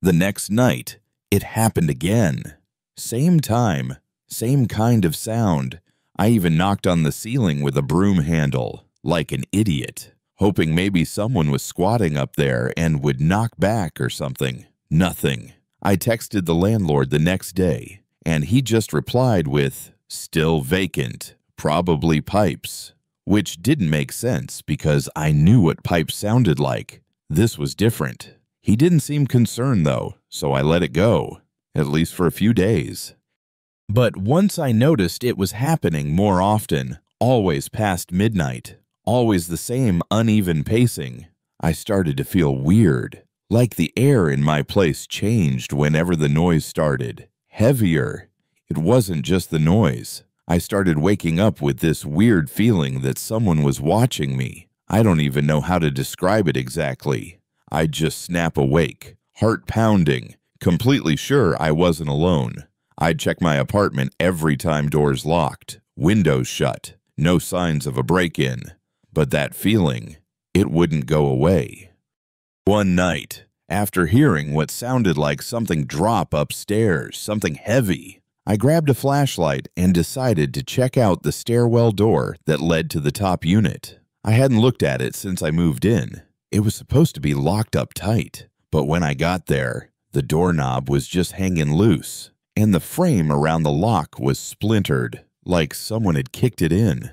The next night, it happened again. Same time, same kind of sound. I even knocked on the ceiling with a broom handle, like an idiot, hoping maybe someone was squatting up there and would knock back or something. Nothing. I texted the landlord the next day, and he just replied with, "Still vacant, probably pipes." Which didn't make sense because I knew what pipes sounded like. This was different. He didn't seem concerned though, so I let it go, at least for a few days. But once I noticed it was happening more often, always past midnight, always the same uneven pacing, I started to feel weird, like the air in my place changed whenever the noise started, heavier. It wasn't just the noise. I started waking up with this weird feeling that someone was watching me. I don't even know how to describe it exactly. I'd just snap awake, heart pounding, completely sure I wasn't alone. I'd check my apartment every time doors locked, windows shut, no signs of a break-in. But that feeling, it wouldn't go away. One night, after hearing what sounded like something drop upstairs, something heavy, I grabbed a flashlight and decided to check out the stairwell door that led to the top unit. I hadn't looked at it since I moved in. It was supposed to be locked up tight, but when I got there, the doorknob was just hanging loose, and the frame around the lock was splintered, like someone had kicked it in.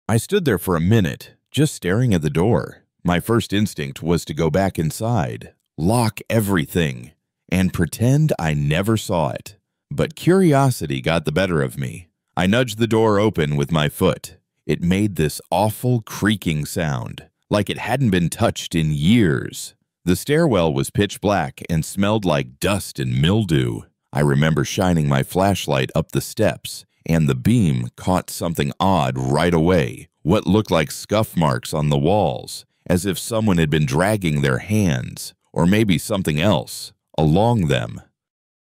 I stood there for a minute, just staring at the door. My first instinct was to go back inside, lock everything, and pretend I never saw it. But curiosity got the better of me. I nudged the door open with my foot. It made this awful creaking sound, like it hadn't been touched in years. The stairwell was pitch black and smelled like dust and mildew. I remember shining my flashlight up the steps, and the beam caught something odd right away, what looked like scuff marks on the walls, as if someone had been dragging their hands, or maybe something else, along them.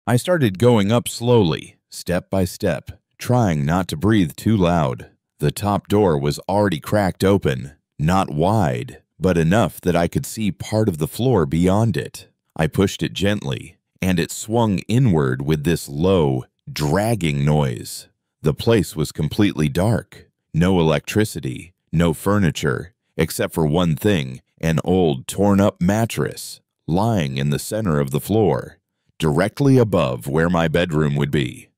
I started going up slowly, step by step, trying not to breathe too loud. The top door was already cracked open, not wide, but enough that I could see part of the floor beyond it. I pushed it gently, and it swung inward with this low, dragging noise. The place was completely dark. No electricity, no furniture, except for one thing, an old torn-up mattress, lying in the center of the floor, directly above where my bedroom would be.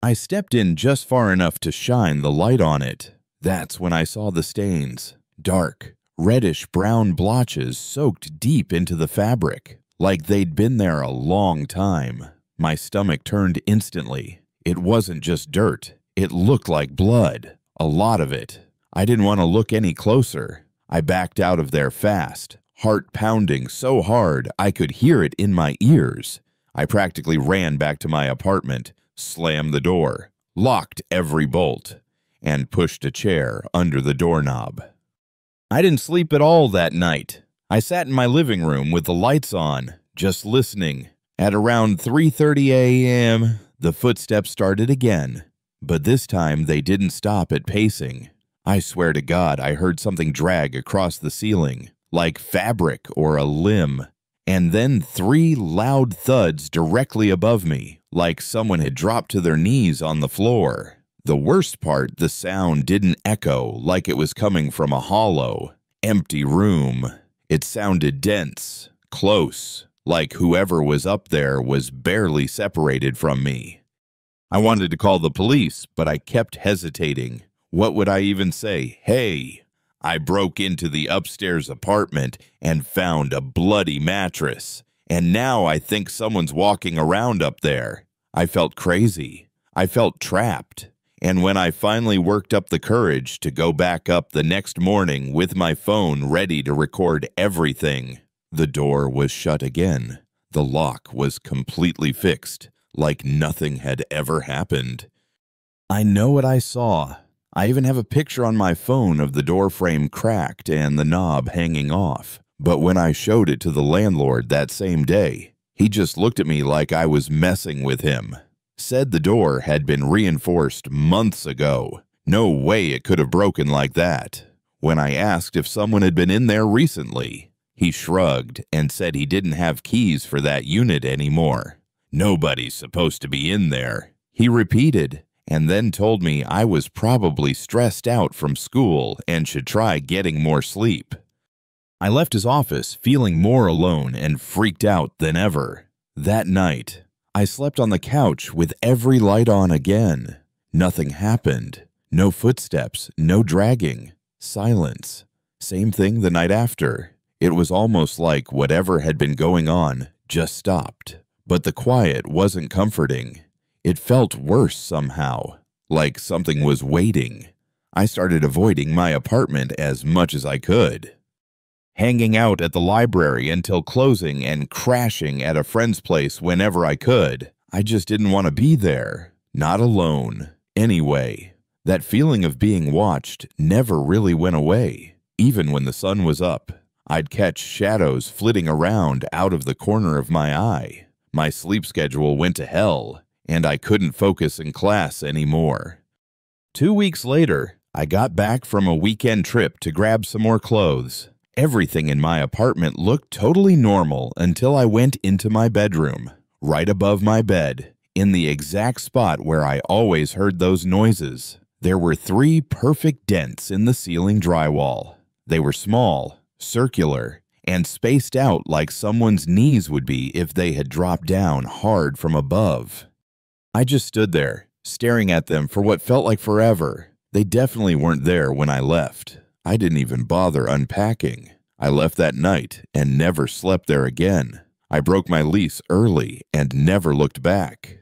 I stepped in just far enough to shine the light on it. That's when I saw the stains, dark, reddish-brown blotches soaked deep into the fabric, like they'd been there a long time. My stomach turned instantly. It wasn't just dirt. It looked like blood, a lot of it. I didn't want to look any closer. I backed out of there fast, heart pounding so hard I could hear it in my ears. I practically ran back to my apartment, slammed the door, locked every bolt, and pushed a chair under the doorknob. I didn't sleep at all that night. I sat in my living room with the lights on, just listening. At around 3:30 a.m., the footsteps started again, but this time they didn't stop at pacing. I swear to God, I heard something drag across the ceiling, like fabric or a limb, and then 3 loud thuds directly above me, like someone had dropped to their knees on the floor. The worst part, the sound didn't echo like it was coming from a hollow, empty room. It sounded dense, close, like whoever was up there was barely separated from me. I wanted to call the police, but I kept hesitating. What would I even say? Hey! I broke into the upstairs apartment and found a bloody mattress, and now I think someone's walking around up there. I felt crazy. I felt trapped. And when I finally worked up the courage to go back up the next morning with my phone ready to record everything, the door was shut again. The lock was completely fixed, like nothing had ever happened. I know what I saw. I even have a picture on my phone of the door frame cracked and the knob hanging off. But when I showed it to the landlord that same day, he just looked at me like I was messing with him. Said the door had been reinforced months ago. No way it could have broken like that. When I asked if someone had been in there recently, he shrugged and said he didn't have keys for that unit anymore. Nobody's supposed to be in there, he repeated, and then told me I was probably stressed out from school and should try getting more sleep. I left his office feeling more alone and freaked out than ever. That night, I slept on the couch with every light on again. Nothing happened. No footsteps, no dragging. Silence. Same thing the night after. It was almost like whatever had been going on just stopped. But the quiet wasn't comforting. It felt worse somehow, like something was waiting. I started avoiding my apartment as much as I could. Hanging out at the library until closing and crashing at a friend's place whenever I could. I just didn't want to be there. Not alone. Anyway, that feeling of being watched never really went away. Even when the sun was up, I'd catch shadows flitting around out of the corner of my eye. My sleep schedule went to hell, and I couldn't focus in class anymore. 2 weeks later, I got back from a weekend trip to grab some more clothes. Everything in my apartment looked totally normal until I went into my bedroom, right above my bed, in the exact spot where I always heard those noises. There were 3 perfect dents in the ceiling drywall. They were small, circular, and spaced out like someone's knees would be if they had dropped down hard from above. I just stood there, staring at them for what felt like forever. They definitely weren't there when I left. I didn't even bother unpacking. I left that night and never slept there again. I broke my lease early and never looked back.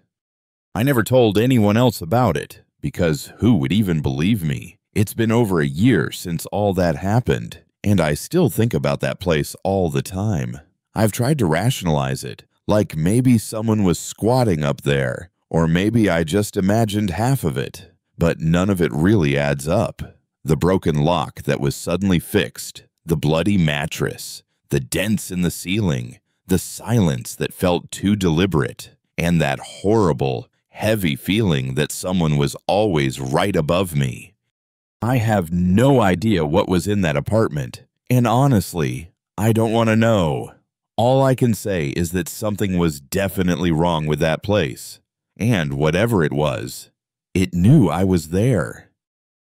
I never told anyone else about it, because who would even believe me? It's been over a year since all that happened, and I still think about that place all the time. I've tried to rationalize it, like maybe someone was squatting up there, or maybe I just imagined half of it, but none of it really adds up. The broken lock that was suddenly fixed, the bloody mattress, the dents in the ceiling, the silence that felt too deliberate, and that horrible, heavy feeling that someone was always right above me. I have no idea what was in that apartment, and honestly, I don't want to know. All I can say is that something was definitely wrong with that place, and whatever it was, it knew I was there.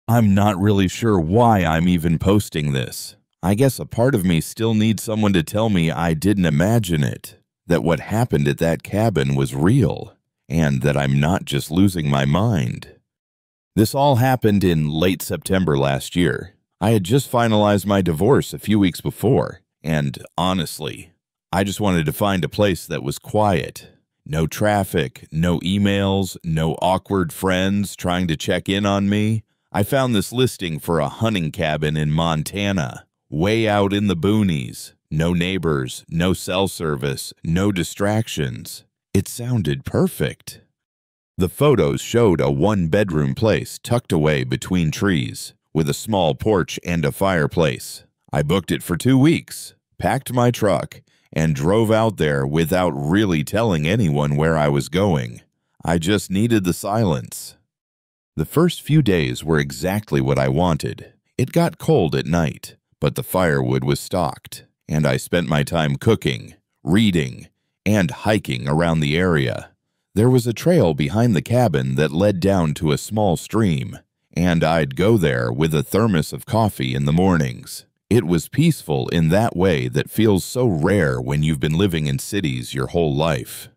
I'm not really sure why I'm even posting this. I guess a part of me still needs someone to tell me I didn't imagine it, that what happened at that cabin was real, and that I'm not just losing my mind. This all happened in late September last year. I had just finalized my divorce a few weeks before, and honestly, I just wanted to find a place that was quiet. No traffic, no emails, no awkward friends trying to check in on me. I found this listing for a hunting cabin in Montana, way out in the boonies. No neighbors, no cell service, no distractions. It sounded perfect. The photos showed a 1-bedroom place tucked away between trees, with a small porch and a fireplace. I booked it for 2 weeks, packed my truck, and drove out there without really telling anyone where I was going. I just needed the silence. The first few days were exactly what I wanted. It got cold at night, but the firewood was stocked, and I spent my time cooking, reading, and hiking around the area. There was a trail behind the cabin that led down to a small stream, and I'd go there with a thermos of coffee in the mornings. It was peaceful in that way that feels so rare when you've been living in cities your whole life.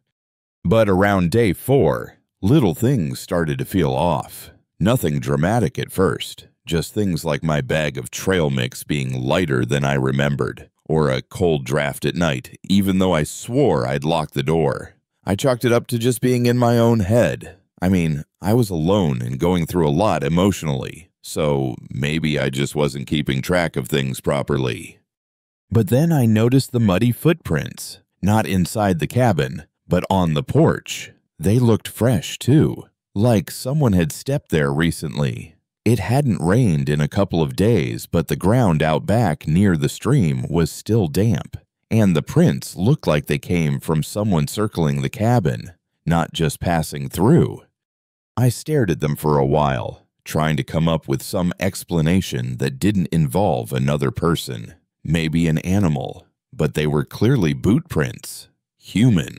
But around day 4, little things started to feel off. Nothing dramatic at first, just things like my bag of trail mix being lighter than I remembered, or a cold draft at night, even though I swore I'd locked the door. I chalked it up to just being in my own head. I mean, I was alone and going through a lot emotionally, so maybe I just wasn't keeping track of things properly. But then I noticed the muddy footprints, not inside the cabin, but on the porch. They looked fresh too, like someone had stepped there recently. It hadn't rained in a couple of days, but the ground out back near the stream was still damp, and the prints looked like they came from someone circling the cabin, not just passing through. I stared at them for a while, trying to come up with some explanation that didn't involve another person, maybe an animal, but they were clearly boot prints, human.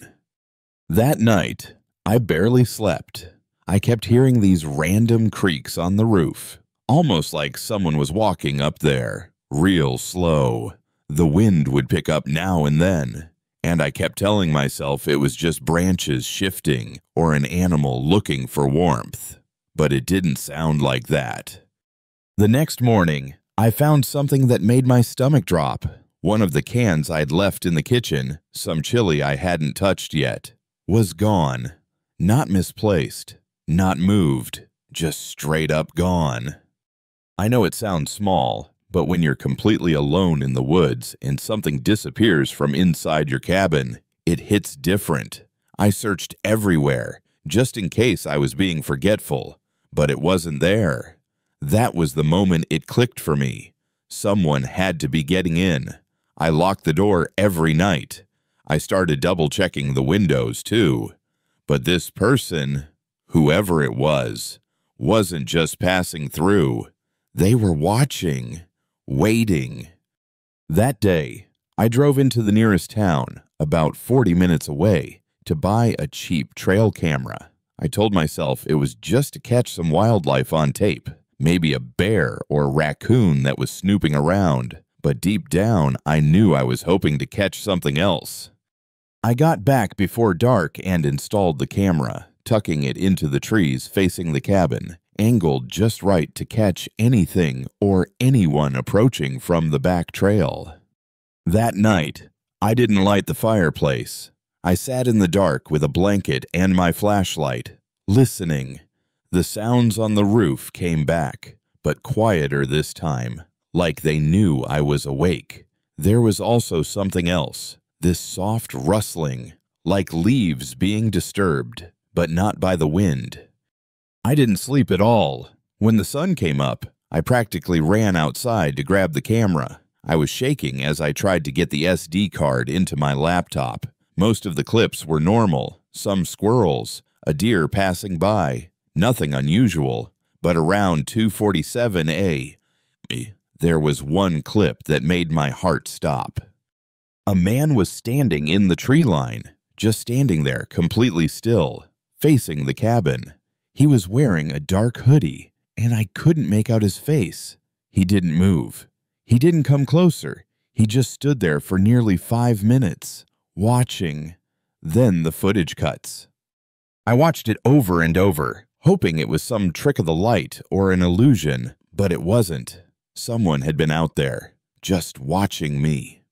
That night, I barely slept. I kept hearing these random creaks on the roof, almost like someone was walking up there, real slow. The wind would pick up now and then, and I kept telling myself it was just branches shifting or an animal looking for warmth. But it didn't sound like that. The next morning, I found something that made my stomach drop. One of the cans I'd left in the kitchen, some chili I hadn't touched yet, was gone. Not misplaced, not moved, just straight up gone. I know it sounds small, but when you're completely alone in the woods and something disappears from inside your cabin, it hits different. I searched everywhere, just in case I was being forgetful, but it wasn't there. That was the moment it clicked for me. Someone had to be getting in. I locked the door every night. I started double-checking the windows, too. But this person, whoever it was, wasn't just passing through. They were watching, waiting. That day, I drove into the nearest town, about 40 minutes away, to buy a cheap trail camera. I told myself it was just to catch some wildlife on tape, maybe a bear or raccoon that was snooping around, but deep down I knew I was hoping to catch something else. I got back before dark and installed the camera, tucking it into the trees facing the cabin, angled just right to catch anything or anyone approaching from the back trail. That night, I didn't light the fireplace. I sat in the dark with a blanket and my flashlight, listening. The sounds on the roof came back, but quieter this time, like they knew I was awake. There was also something else. This soft rustling, like leaves being disturbed, but not by the wind. I didn't sleep at all. When the sun came up, I practically ran outside to grab the camera. I was shaking as I tried to get the SD card into my laptop. Most of the clips were normal, some squirrels, a deer passing by, nothing unusual. But around 2:47 a.m., there was one clip that made my heart stop. A man was standing in the tree line, just standing there completely still, facing the cabin. He was wearing a dark hoodie, and I couldn't make out his face. He didn't move. He didn't come closer. He just stood there for nearly 5 minutes, watching. Then the footage cuts. I watched it over and over, hoping it was some trick of the light or an illusion, but it wasn't. Someone had been out there, just watching me.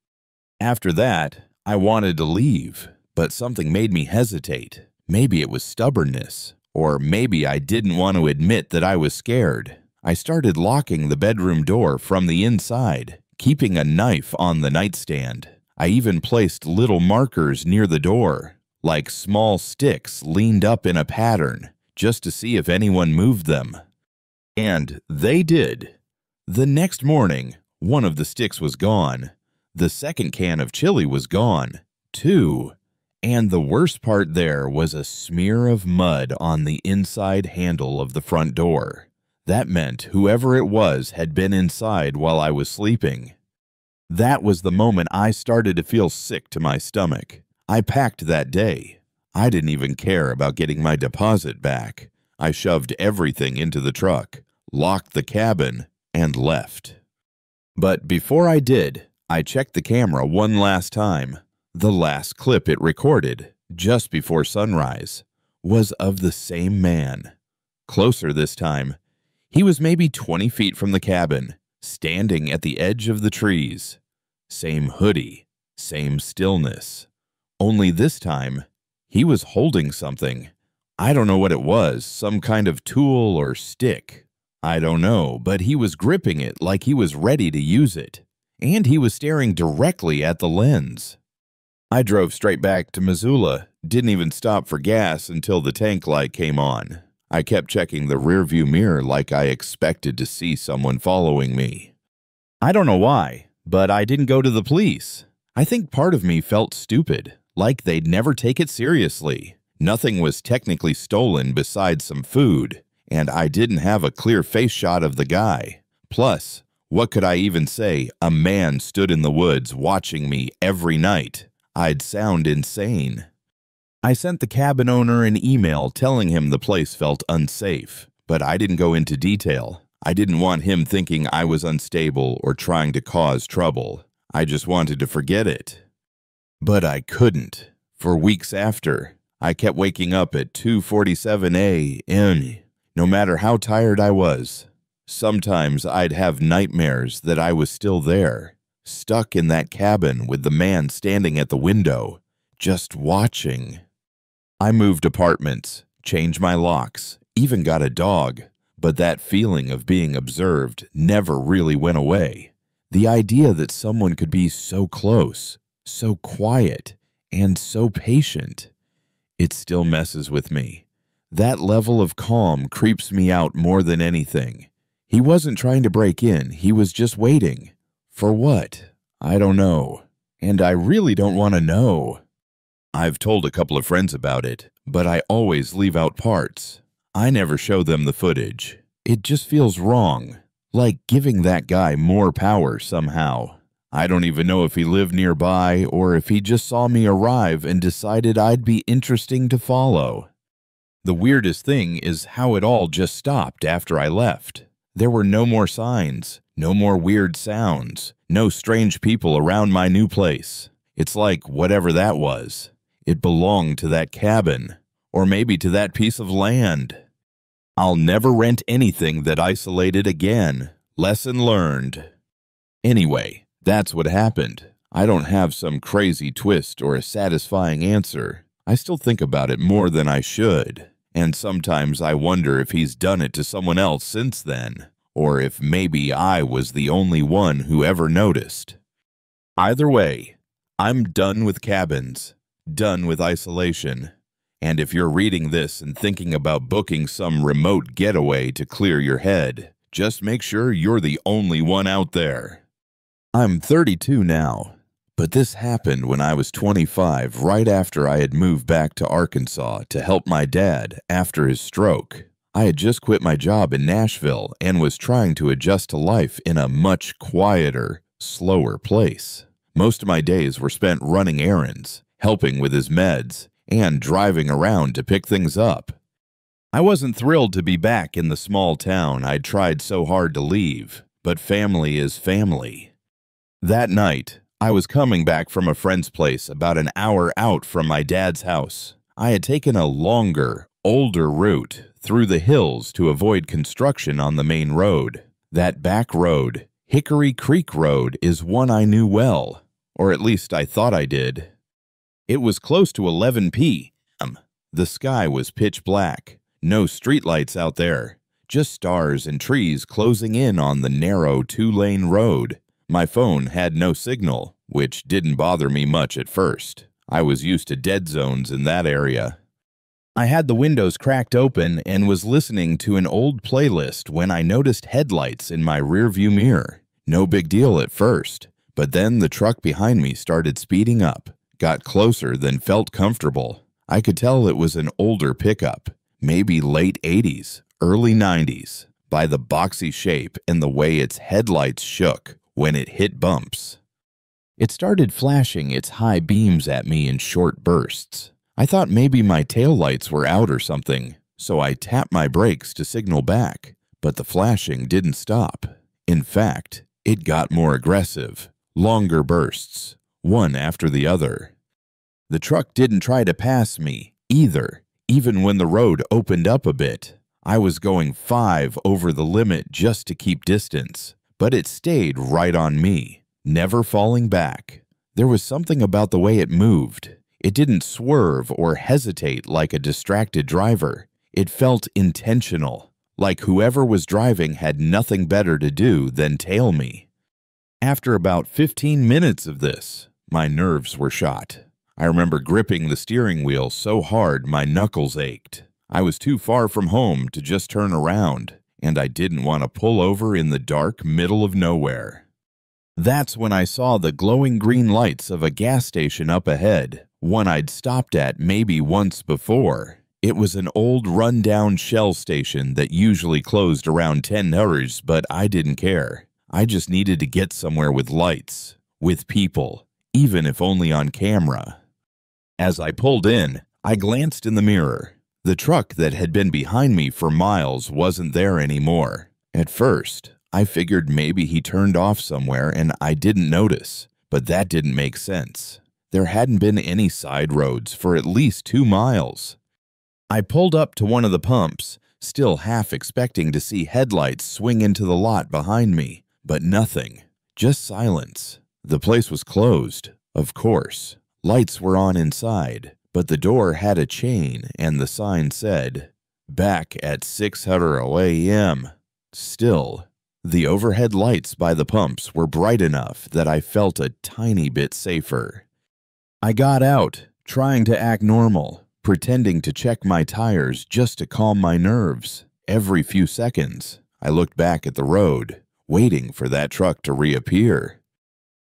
After that, I wanted to leave, but something made me hesitate. Maybe it was stubbornness, or maybe I didn't want to admit that I was scared. I started locking the bedroom door from the inside, keeping a knife on the nightstand. I even placed little markers near the door, like small sticks leaned up in a pattern, just to see if anyone moved them. And they did. The next morning, one of the sticks was gone. The second can of chili was gone, too. And the worst part there was a smear of mud on the inside handle of the front door. That meant whoever it was had been inside while I was sleeping. That was the moment I started to feel sick to my stomach. I packed that day. I didn't even care about getting my deposit back. I shoved everything into the truck, locked the cabin, and left. But before I did, I checked the camera one last time. The last clip it recorded, just before sunrise, was of the same man. Closer this time. He was maybe 20 feet from the cabin, standing at the edge of the trees. Same hoodie, same stillness. Only this time, he was holding something. I don't know what it was, some kind of tool or stick. I don't know, but he was gripping it like he was ready to use it. And he was staring directly at the lens. I drove straight back to Missoula, didn't even stop for gas until the tank light came on. I kept checking the rearview mirror like I expected to see someone following me. I don't know why, but I didn't go to the police. I think part of me felt stupid, like they'd never take it seriously. Nothing was technically stolen besides some food, and I didn't have a clear face shot of the guy. Plus, what could I even say? A man stood in the woods watching me every night. I'd sound insane. I sent the cabin owner an email telling him the place felt unsafe, but I didn't go into detail. I didn't want him thinking I was unstable or trying to cause trouble. I just wanted to forget it. But I couldn't. For weeks after, I kept waking up at 2:47 a.m. no matter how tired I was. Sometimes I'd have nightmares that I was still there, stuck in that cabin with the man standing at the window, just watching. I moved apartments, changed my locks, even got a dog, but that feeling of being observed never really went away. The idea that someone could be so close, so quiet, and so patient, it still messes with me. That level of calm creeps me out more than anything. He wasn't trying to break in, he was just waiting. For what? I don't know. And I really don't want to know. I've told a couple of friends about it, but I always leave out parts. I never show them the footage. It just feels wrong, like giving that guy more power somehow. I don't even know if he lived nearby or if he just saw me arrive and decided I'd be interesting to follow. The weirdest thing is how it all just stopped after I left. There were no more signs, no more weird sounds, no strange people around my new place. It's like whatever that was, it belonged to that cabin, or maybe to that piece of land. I'll never rent anything that isolated again. Lesson learned. Anyway, that's what happened. I don't have some crazy twist or a satisfying answer. I still think about it more than I should. And sometimes I wonder if he's done it to someone else since then, or if maybe I was the only one who ever noticed. Either way, I'm done with cabins, done with isolation. And if you're reading this and thinking about booking some remote getaway to clear your head, just make sure you're the only one out there. I'm 32 now, but this happened when I was 25, right after I had moved back to Arkansas to help my dad after his stroke. I had just quit my job in Nashville and was trying to adjust to life in a much quieter, slower place. Most of my days were spent running errands, helping with his meds, and driving around to pick things up. I wasn't thrilled to be back in the small town I'd tried so hard to leave, but family is family. That night, I was coming back from a friend's place about an hour out from my dad's house. I had taken a longer, older route through the hills to avoid construction on the main road. That back road, Hickory Creek Road, is one I knew well, or at least I thought I did. It was close to 11 p.m. The sky was pitch black, no streetlights out there, just stars and trees closing in on the narrow two-lane road. My phone had no signal, which didn't bother me much at first. I was used to dead zones in that area. I had the windows cracked open and was listening to an old playlist when I noticed headlights in my rearview mirror. No big deal at first, but then the truck behind me started speeding up, got closer, then felt comfortable. I could tell it was an older pickup, maybe late 80s, early 90s, by the boxy shape and the way its headlights shook when it hit bumps. It started flashing its high beams at me in short bursts. I thought maybe my taillights were out or something, so I tapped my brakes to signal back, but the flashing didn't stop. In fact, it got more aggressive, longer bursts, one after the other. The truck didn't try to pass me either, even when the road opened up a bit. I was going 5 over the limit just to keep distance, but it stayed right on me, never falling back. There was something about the way it moved. It didn't swerve or hesitate like a distracted driver. It felt intentional, like whoever was driving had nothing better to do than tail me. After about 15 minutes of this, my nerves were shot. I remember gripping the steering wheel so hard my knuckles ached. I was too far from home to just turn around, and I didn't want to pull over in the dark middle of nowhere. That's when I saw the glowing green lights of a gas station up ahead, one I'd stopped at maybe once before. It was an old run-down Shell station that usually closed around 10 hours, but I didn't care. I just needed to get somewhere with lights, with people, even if only on camera. As I pulled in, I glanced in the mirror. The truck that had been behind me for miles wasn't there anymore. At first, I figured maybe he turned off somewhere and I didn't notice, but that didn't make sense. There hadn't been any side roads for at least 2 miles. I pulled up to one of the pumps, still half expecting to see headlights swing into the lot behind me, but nothing, just silence. The place was closed, of course. Lights were on inside, but the door had a chain and the sign said, "Back at 6:00 a.m. Still, the overhead lights by the pumps were bright enough that I felt a tiny bit safer. I got out, trying to act normal, pretending to check my tires just to calm my nerves. Every few seconds, I looked back at the road, waiting for that truck to reappear.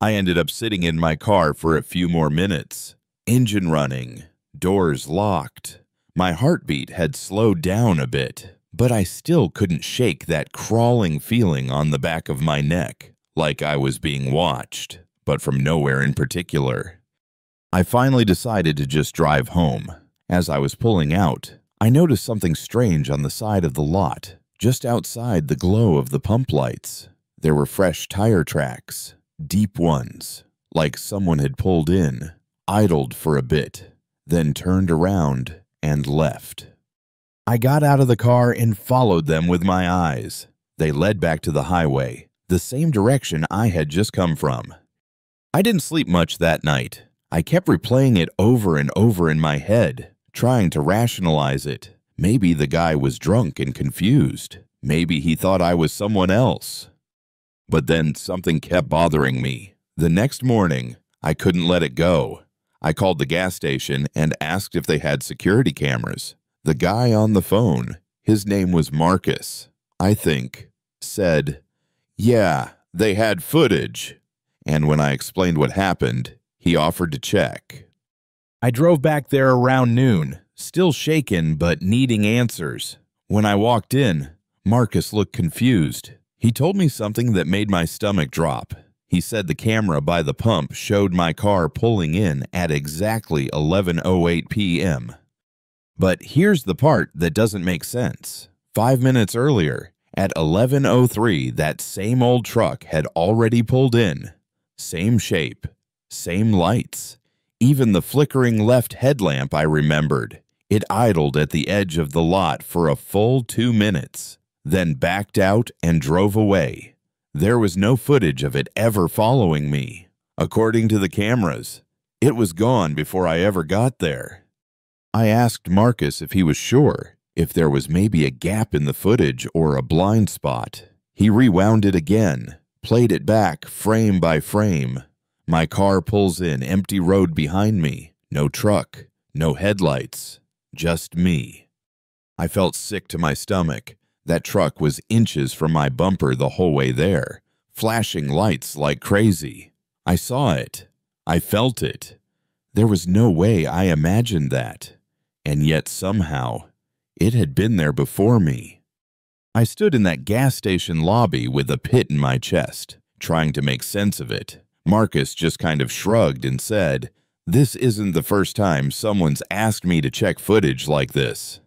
I ended up sitting in my car for a few more minutes, engine running, doors locked. My heartbeat had slowed down a bit, but I still couldn't shake that crawling feeling on the back of my neck, like I was being watched, but from nowhere in particular. I finally decided to just drive home. As I was pulling out, I noticed something strange on the side of the lot, just outside the glow of the pump lights. There were fresh tire tracks, deep ones, like someone had pulled in, idled for a bit, then turned around and left. I got out of the car and followed them with my eyes. They led back to the highway, the same direction I had just come from. I didn't sleep much that night. I kept replaying it over and over in my head, trying to rationalize it. Maybe the guy was drunk and confused. Maybe he thought I was someone else. But then something kept bothering me. The next morning, I couldn't let it go. I called the gas station and asked if they had security cameras. The guy on the phone, his name was Marcus, I think, said, "Yeah, they had footage." And when I explained what happened, he offered to check. I drove back there around noon, still shaken but needing answers. When I walked in, Marcus looked confused. He told me something that made my stomach drop. He said the camera by the pump showed my car pulling in at exactly 11:08 p.m. But here's the part that doesn't make sense. 5 minutes earlier, at 11:03, that same old truck had already pulled in. Same shape, same lights. Even the flickering left headlamp I remembered. It idled at the edge of the lot for a full 2 minutes, then backed out and drove away. There was no footage of it ever following me. According to the cameras, it was gone before I ever got there. I asked Marcus if he was sure, if there was maybe a gap in the footage or a blind spot. He rewound it again, played it back frame by frame. My car pulls in, empty road behind me, no truck, no headlights, just me. I felt sick to my stomach. That truck was inches from my bumper the whole way there, flashing lights like crazy. I saw it. I felt it. There was no way I imagined that, and yet somehow it had been there before me. I stood in that gas station lobby with a pit in my chest, trying to make sense of it. Marcus just kind of shrugged and said, "This isn't the first time someone's asked me to check footage like this."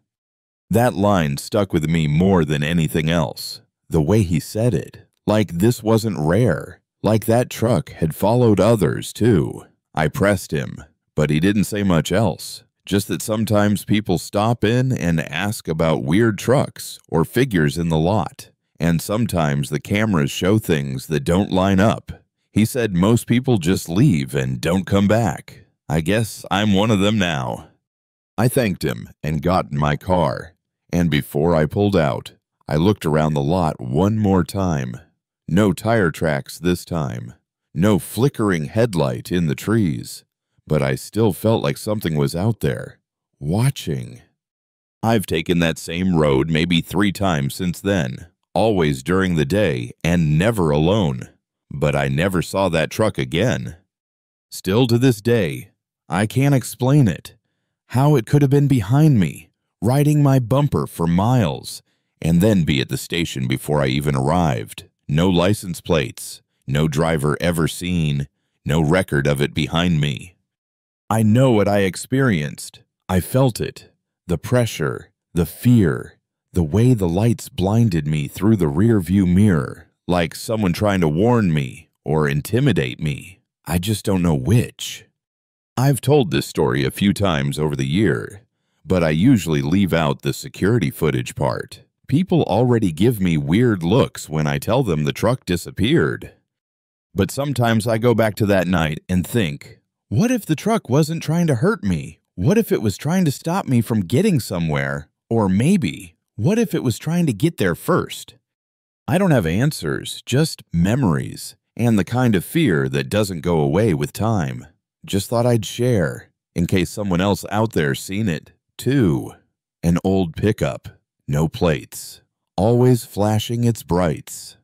That line stuck with me more than anything else. The way he said it, like this wasn't rare, like that truck had followed others too. I pressed him, but he didn't say much else. Just that sometimes people stop in and ask about weird trucks or figures in the lot, and sometimes the cameras show things that don't line up. He said most people just leave and don't come back. I guess I'm one of them now. I thanked him and got in my car, and before I pulled out, I looked around the lot one more time. No tire tracks this time. No flickering headlight in the trees. But I still felt like something was out there, watching. I've taken that same road maybe 3 times since then, always during the day and never alone. But I never saw that truck again. Still to this day, I can't explain it. How it could have been behind me, riding my bumper for miles, and then be at the station before I even arrived. No license plates, no driver ever seen, no record of it behind me. I know what I experienced. I felt it. The pressure, the fear, the way the lights blinded me through the rear-view mirror, like someone trying to warn me or intimidate me. I just don't know which. I've told this story a few times over the year, but I usually leave out the security footage part. People already give me weird looks when I tell them the truck disappeared. But sometimes I go back to that night and think, what if the truck wasn't trying to hurt me? What if it was trying to stop me from getting somewhere? Or maybe, what if it was trying to get there first? I don't have answers, just memories, and the kind of fear that doesn't go away with time. Just thought I'd share, in case someone else out there's seen it, too. An old pickup, no plates, always flashing its brights.